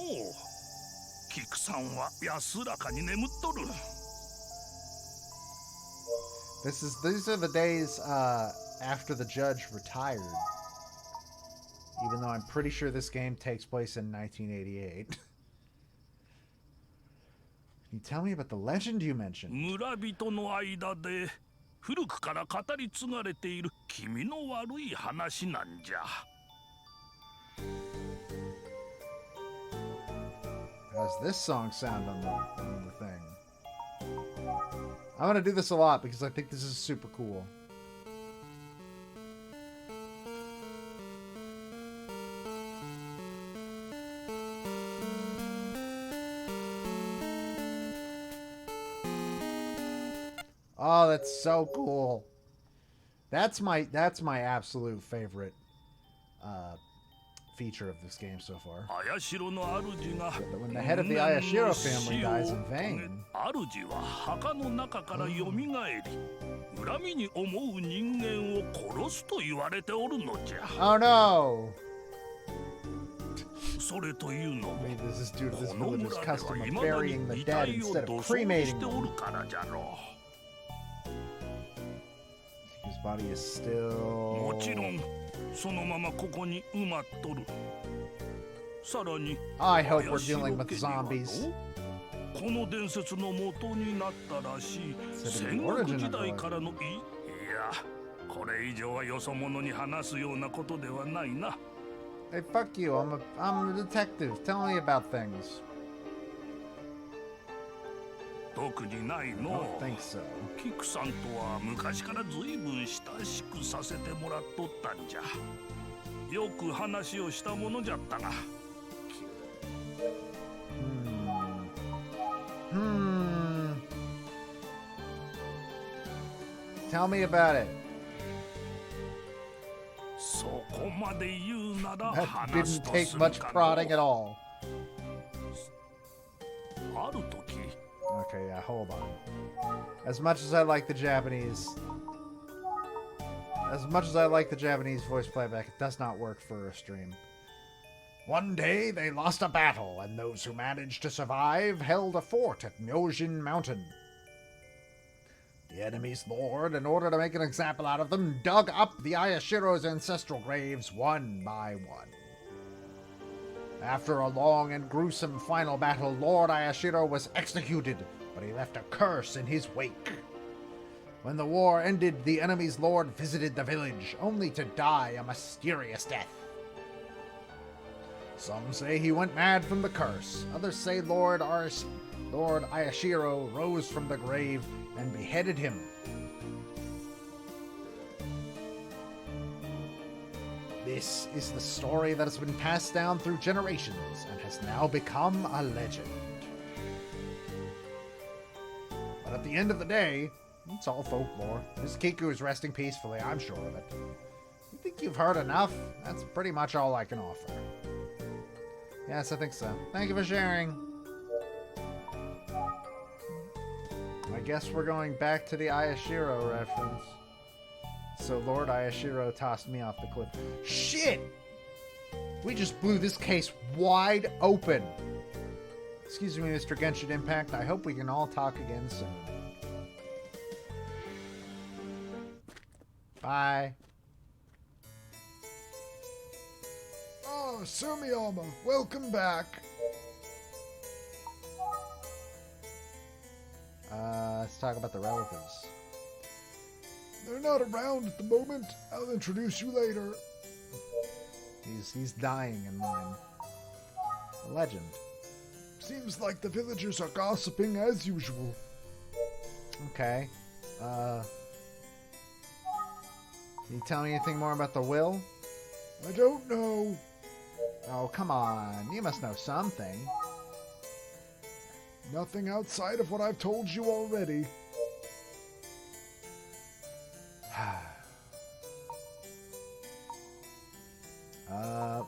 キクさんは安らかに眠っとる。These are the days after the judge retired. Even though I'm pretty sure this game takes place in 1988. Can you tell me about the legend you mentioned? 村人の間で古くから語り継がれている気味の悪い話なんじゃ。How's this song sound on the thing? I'm gonna do this a lot because I think this is super cool. Oh, that's so cool. That's my absolute favorite feature of this game so far. But when the head of the Ayashiro family dies in vain. Oh no! Maybe this is due to this village's custom of burying the dead instead of cremating them. His body is still... I hope we're dealing with zombies. Instead of the origin of the Hey, fuck you. I'm a detective. Tell me about things. I don't think so. キクさんとは昔からずいぶん親しくさせてもらっとったんじゃ。よく話をしたものじゃったが。Tell me about it. そこまで言うなら That 話す didn't と take する much か prodding の。 at all. ある時。 Okay, yeah, hold on. As much as I like the Japanese voice playback, it does not work for a stream. One day they lost a battle, and those who managed to survive held a fort at Myojin Mountain. The enemy's lord, in order to make an example out of them, dug up the Ayashiro's ancestral graves one by one. After a long and gruesome final battle, Lord Ayashiro was executed, but he left a curse in his wake. When the war ended, the enemy's lord visited the village, only to die a mysterious death. Some say he went mad from the curse. Others say Lord Ayashiro rose from the grave and beheaded him. This is the story that has been passed down through generations and has now become a legend. But at the end of the day, it's all folklore. Miss Kiku is resting peacefully, I'm sure of it. You think you've heard enough? That's pretty much all I can offer. Yes, I think so. Thank you for sharing. I guess we're going back to the Ayashiro reference. So Lord Ayashiro tossed me off the cliff. Shit! We just blew this case wide open. Excuse me, Mr. Genshin Impact. I hope we can all talk again soon. Bye. Oh, Sir Miyama, welcome back. Let's talk about the relatives. They're not around at the moment. I'll introduce you later. He's dying in mine. A legend. Seems like the villagers are gossiping as usual. Okay. Can you tell me anything more about the will? I don't know. Oh, come on. You must know something. Nothing outside of what I've told you already.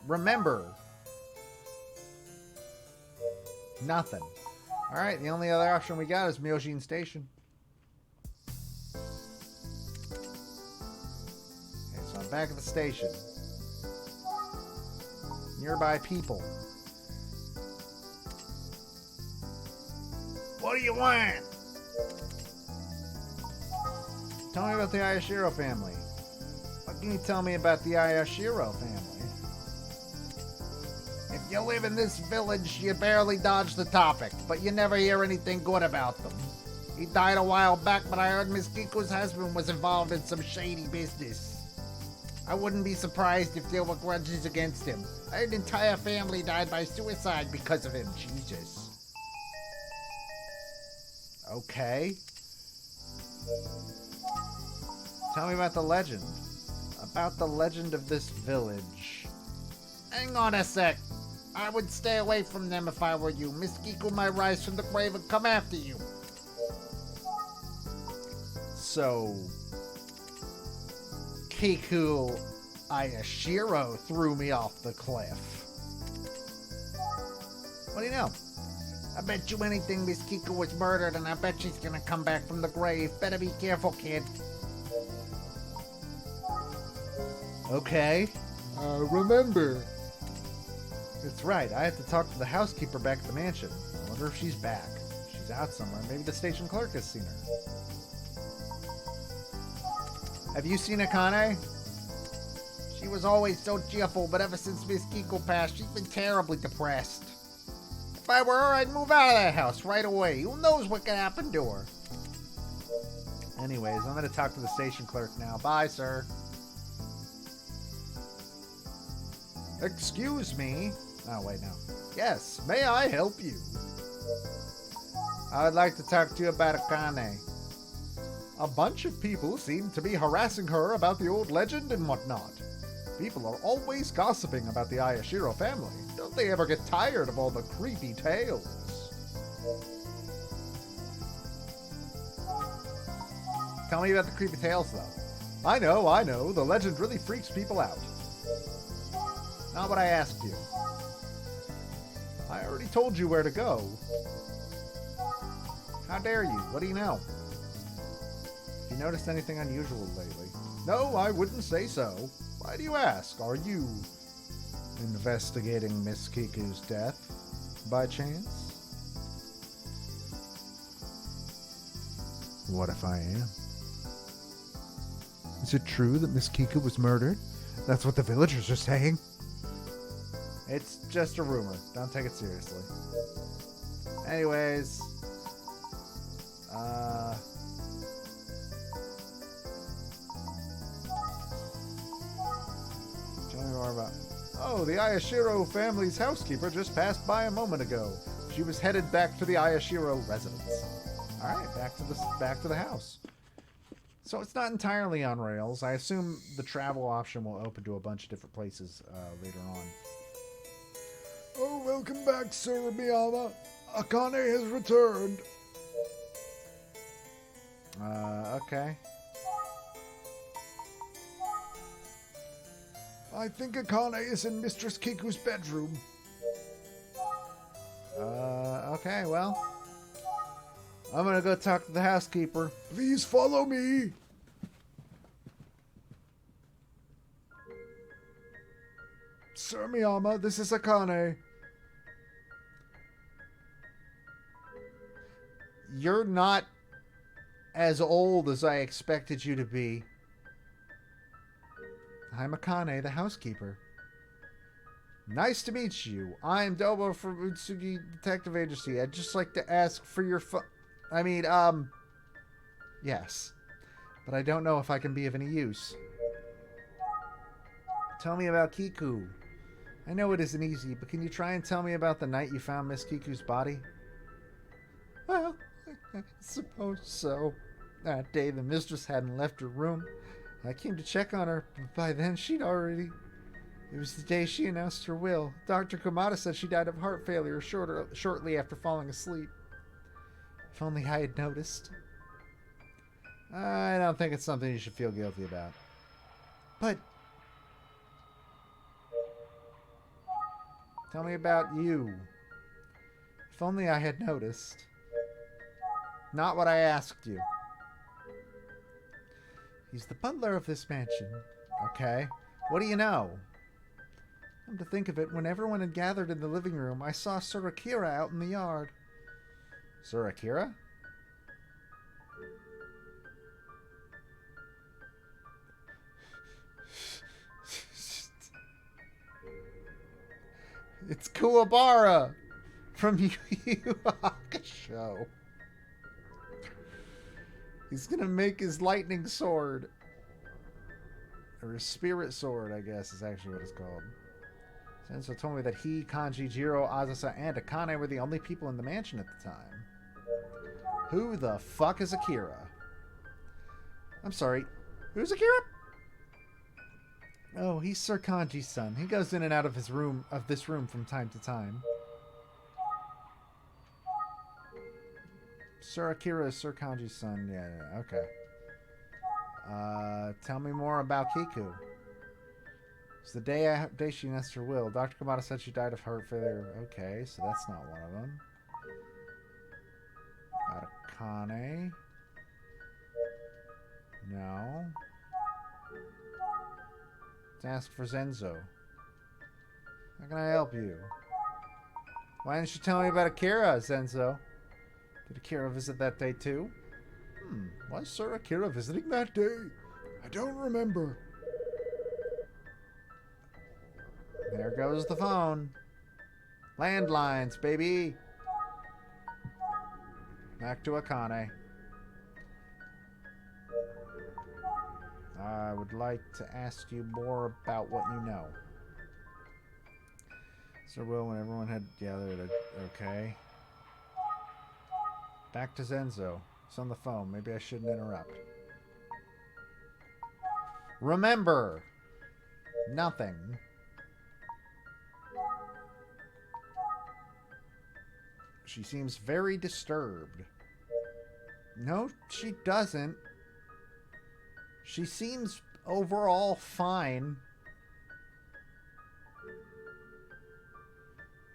Remember. Nothing. Alright, the only other option we got is Myojin Station. Okay, so I'm back at the station. Nearby people. What do you want? Tell me about the Ayashiro family. What can you tell me about the Ayashiro family? If you live in this village, you barely dodge the topic, but you never hear anything good about them. He died a while back, but I heard Miss Kiku's husband was involved in some shady business. I wouldn't be surprised if there were grudges against him. I heard an entire family died by suicide because of him. Jesus. Okay. Tell me about the legend. About the legend of this village. Hang on a sec. I would stay away from them if I were you. Miss Kiku might rise from the grave and come after you. So, Kiku Ayashiro threw me off the cliff. What do you know? I bet you anything Miss Kiku was murdered, and I bet she's gonna come back from the grave. Better be careful, kid. Okay. Remember. That's right. I have to talk to the housekeeper back at the mansion. I wonder if she's back. She's out somewhere. Maybe the station clerk has seen her. Have you seen Akane? She was always so cheerful, but ever since Miss Kiko passed, she's been terribly depressed. If I were her, I'd move out of that house right away. Who knows what could happen to her? Anyways, I'm going to talk to the station clerk now. Bye, sir. Excuse me. Oh, wait, no. Yes, may I help you? I would like to talk to you about Akane. A bunch of people seem to be harassing her about the old legend and whatnot. People are always gossiping about the Ayashiro family. Don't they ever get tired of all the creepy tales? Tell me about the creepy tales, though. I know. The legend really freaks people out. Not what I asked you. I already told you where to go. How dare you? What do you know? Have you noticed anything unusual lately? No, I wouldn't say so. Why do you ask? Are you investigating Miss Kiku's death, by chance? What if I am? Is it true that Miss Kiku was murdered? That's what the villagers are saying. It's just a rumor. Don't take it seriously. Anyways. Tell me more about... Oh, the Ayashiro family's housekeeper just passed by a moment ago. She was headed back to the Ayashiro residence. Alright, back to the house. So it's not entirely on rails. I assume the travel option will open to a bunch of different places later on. Oh, welcome back, Sir Miyama. Akane has returned. Okay. I think Akane is in Mistress Kiku's bedroom. Okay, well. I'm gonna go talk to the housekeeper. Please follow me. Sir Miyama, this is Akane. You're not as old as I expected you to be. I'm Akane, the housekeeper. Nice to meet you. I'm Dobo from Utsugi Detective Agency. I'd just like to ask for your yes. But I don't know if I can be of any use. Tell me about Kiku. I know it isn't easy, but can you try and tell me about the night you found Miss Kiku's body? Well, I suppose so. That day, the mistress hadn't left her room. I came to check on her, but by then she'd already... It was the day she announced her will. Dr. Komata said she died of heart failure shortly after falling asleep. If only I had noticed. I don't think it's something you should feel guilty about. But... Tell me about you. If only I had noticed. Not what I asked you. He's the butler of this mansion. Okay. What do you know? Come to think of it, when everyone had gathered in the living room, I saw Sir Akira out in the yard. Sir Akira? It's Kuwabara from Yu Yu Hakusho. He's gonna make his lightning sword. Or his spirit sword, I guess, is actually what it's called. Senso told me that he, Kanji, Jiro, Azasa, and Akane were the only people in the mansion at the time. Who the fuck is Akira? I'm sorry, who's Akira? Oh, he's Sir Kanji's son. He goes in and out of this room from time to time. Sir Akira is Sir Kanji's son. Yeah, okay. Tell me more about Kiku. It's the day she announced her will. Dr. Kamada said she died of heart failure. Okay, so that's not one of them. About Akane. No. Let's ask for Zenzo. How can I help you? Why didn't you tell me about Akira, Zenzo? Did Akira visit that day too? Why is Sir Akira visiting that day? I don't remember. There goes the phone. Landlines, baby. Back to Akane. I would like to ask you more about what you know. Sir Will, when everyone had gathered, okay. Back to Zenzo. He's on the phone. Maybe I shouldn't interrupt. Remember, nothing. She seems very disturbed. No, she doesn't. She seems overall fine.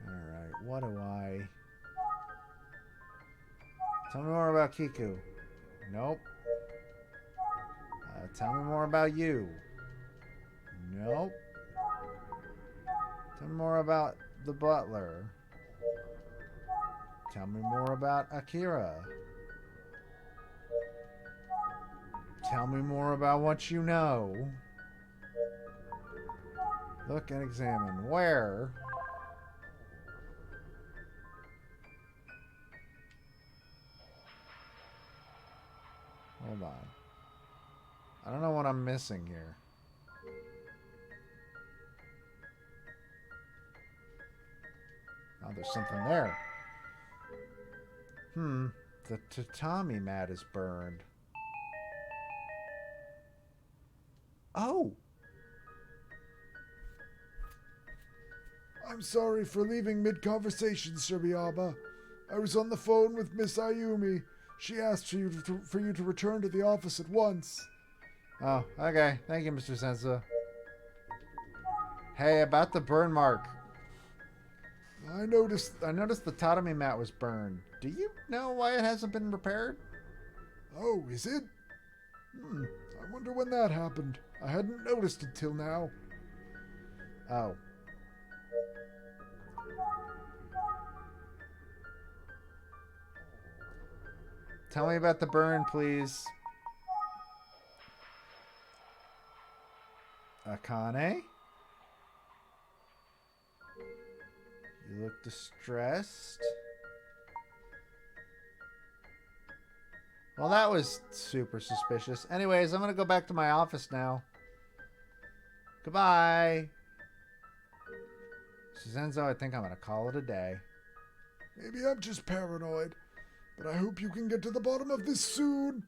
Alright, what do I... Tell me more about Kiku. Nope. Tell me more about you. Nope. Tell me more about the butler. Tell me more about Akira. Tell me more about what you know. Look and examine. Where? Hold on. I don't know what I'm missing here. Oh, there's something there. The tatami mat is burned. Oh! I'm sorry for leaving mid-conversation, Sir Miyaba. I was on the phone with Miss Ayumi. She asked for you to return to the office at once. Oh, okay. Thank you, Mr. Sensa. Hey, about the burn mark. I noticed the tatami mat was burned. Do you know why it hasn't been repaired? Oh, is it? I wonder when that happened. I hadn't noticed it till now. Oh. Tell me about the burn, please. Akane? You look distressed. Well, that was super suspicious. Anyways, I'm going to go back to my office now. Goodbye. Suzenzo, I think I'm going to call it a day. Maybe I'm just paranoid, but I hope you can get to the bottom of this soon.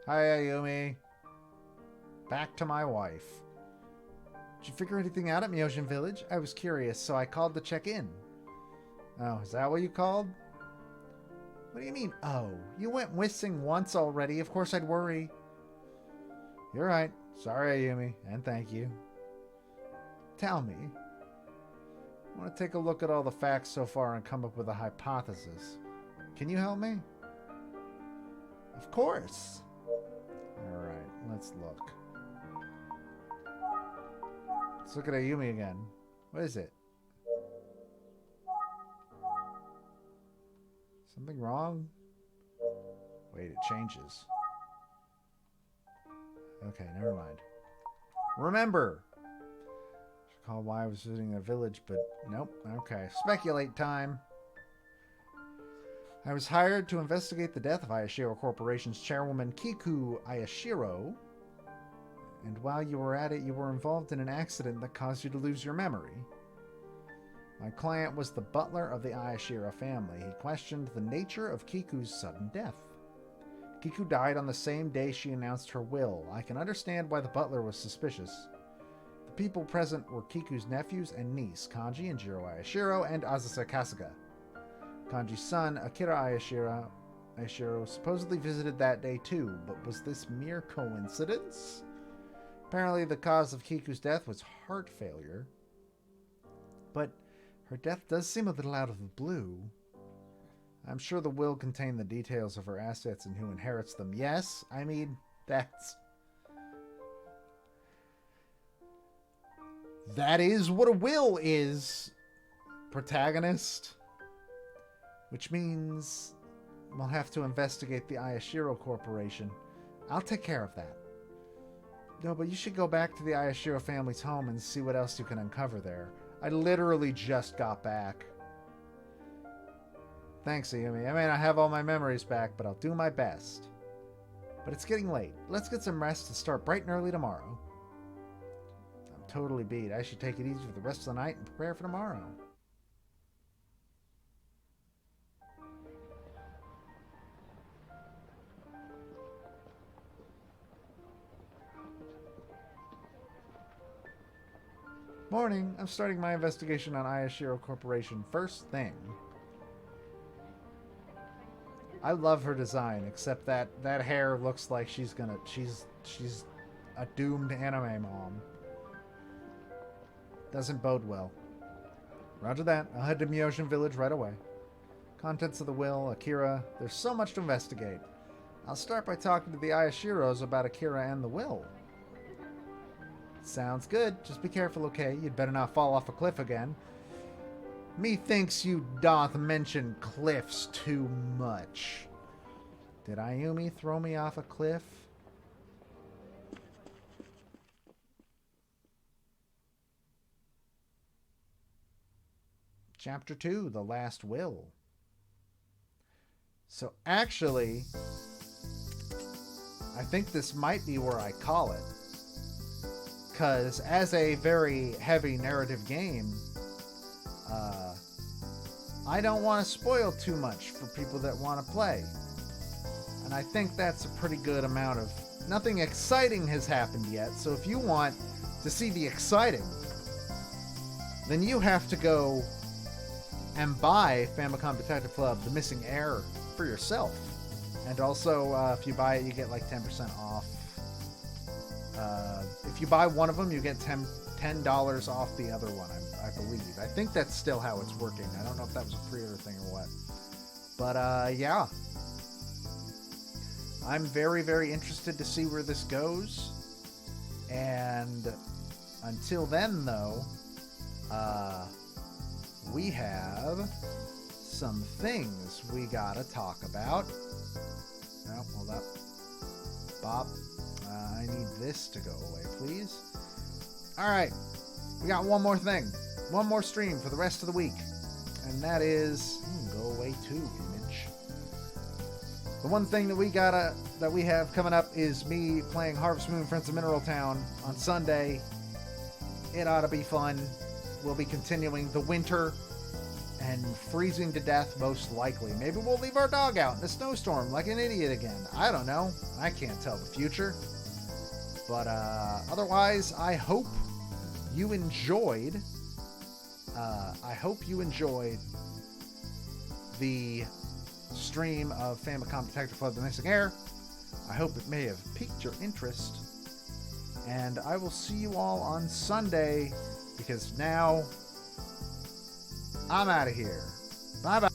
Hi, Ayumi. Back to my wife. Did you figure anything out at Myojin Village? I was curious, so I called to check in. Oh, is that what you called? What do you mean, oh? You went missing once already. Of course I'd worry. You're right. Sorry, Ayumi, and thank you. Tell me. I want to take a look at all the facts so far and come up with a hypothesis. Can you help me? Of course. Alright, let's look. Let's look at Ayumi again. What is it? Something wrong? Wait, it changes. Okay, never mind. Remember! Recall why I was visiting a village, but nope. Okay, speculate time. I was hired to investigate the death of Ayashiro Corporation's chairwoman Kiku Ayashiro. And while you were at it, you were involved in an accident that caused you to lose your memory. My client was the butler of the Ayashiro family. He questioned the nature of Kiku's sudden death. Kiku died on the same day she announced her will. I can understand why the butler was suspicious. The people present were Kiku's nephews and niece, Kanji and Jiro Ayashiro, and Azasa Kasuga. Kanji's son, Akira Ayashiro, supposedly visited that day too, but was this mere coincidence? Apparently the cause of Kiku's death was heart failure. But her death does seem a little out of the blue. I'm sure the will contained the details of her assets and who inherits them. Yes, I mean, that is what a will is, protagonist. Which means we'll have to investigate the Ayashiro Corporation. I'll take care of that. No, but you should go back to the Ayashiro family's home and see what else you can uncover there. I literally just got back. Thanks, Ayumi. I may not have all my memories back, but I'll do my best. But it's getting late. Let's get some rest and start bright and early tomorrow. I'm totally beat. I should take it easy for the rest of the night and prepare for tomorrow. Morning. I'm starting my investigation on Ayashiro Corporation first thing. I love her design, except that hair looks like she's a doomed anime mom. Doesn't bode well. Roger that. I'll head to Myojin Village right away. Contents of the will, Akira. There's so much to investigate. I'll start by talking to the Ayashiros about Akira and the will. Sounds good. Just be careful, okay? You'd better not fall off a cliff again. Methinks you doth mention cliffs too much. Did Ayumi throw me off a cliff? Chapter 2, The Last Will. So actually, I think this might be where I call it. Because as a very heavy narrative game, I don't want to spoil too much for people that want to play. And I think that's a pretty good amount of... Nothing exciting has happened yet, so if you want to see the exciting, then you have to go and buy Famicom Detective Club, The Missing Heir, for yourself. And also, if you buy it, you get like 10% off. If you buy one of them, you get $10 off the other one, I believe. I think that's still how it's working. I don't know if that was a pre-order thing or what. But, yeah. I'm very, very interested to see where this goes. And until then, though, we have some things we gotta talk about. Oh, hold up. Bob, I need this to go away, please. Alright, we got one more thing. One more stream for the rest of the week. And that is... go away too, image. The one thing that we have coming up is me playing Harvest Moon Friends of Mineral Town on Sunday. It ought to be fun. We'll be continuing the winter and freezing to death most likely. Maybe we'll leave our dog out in a snowstorm like an idiot again. I don't know. I can't tell the future. But otherwise, I hope you enjoyed. The stream of Famicom Detective Club The Missing Heir. I hope it may have piqued your interest. And I will see you all on Sunday, because now I'm out of here. Bye-bye.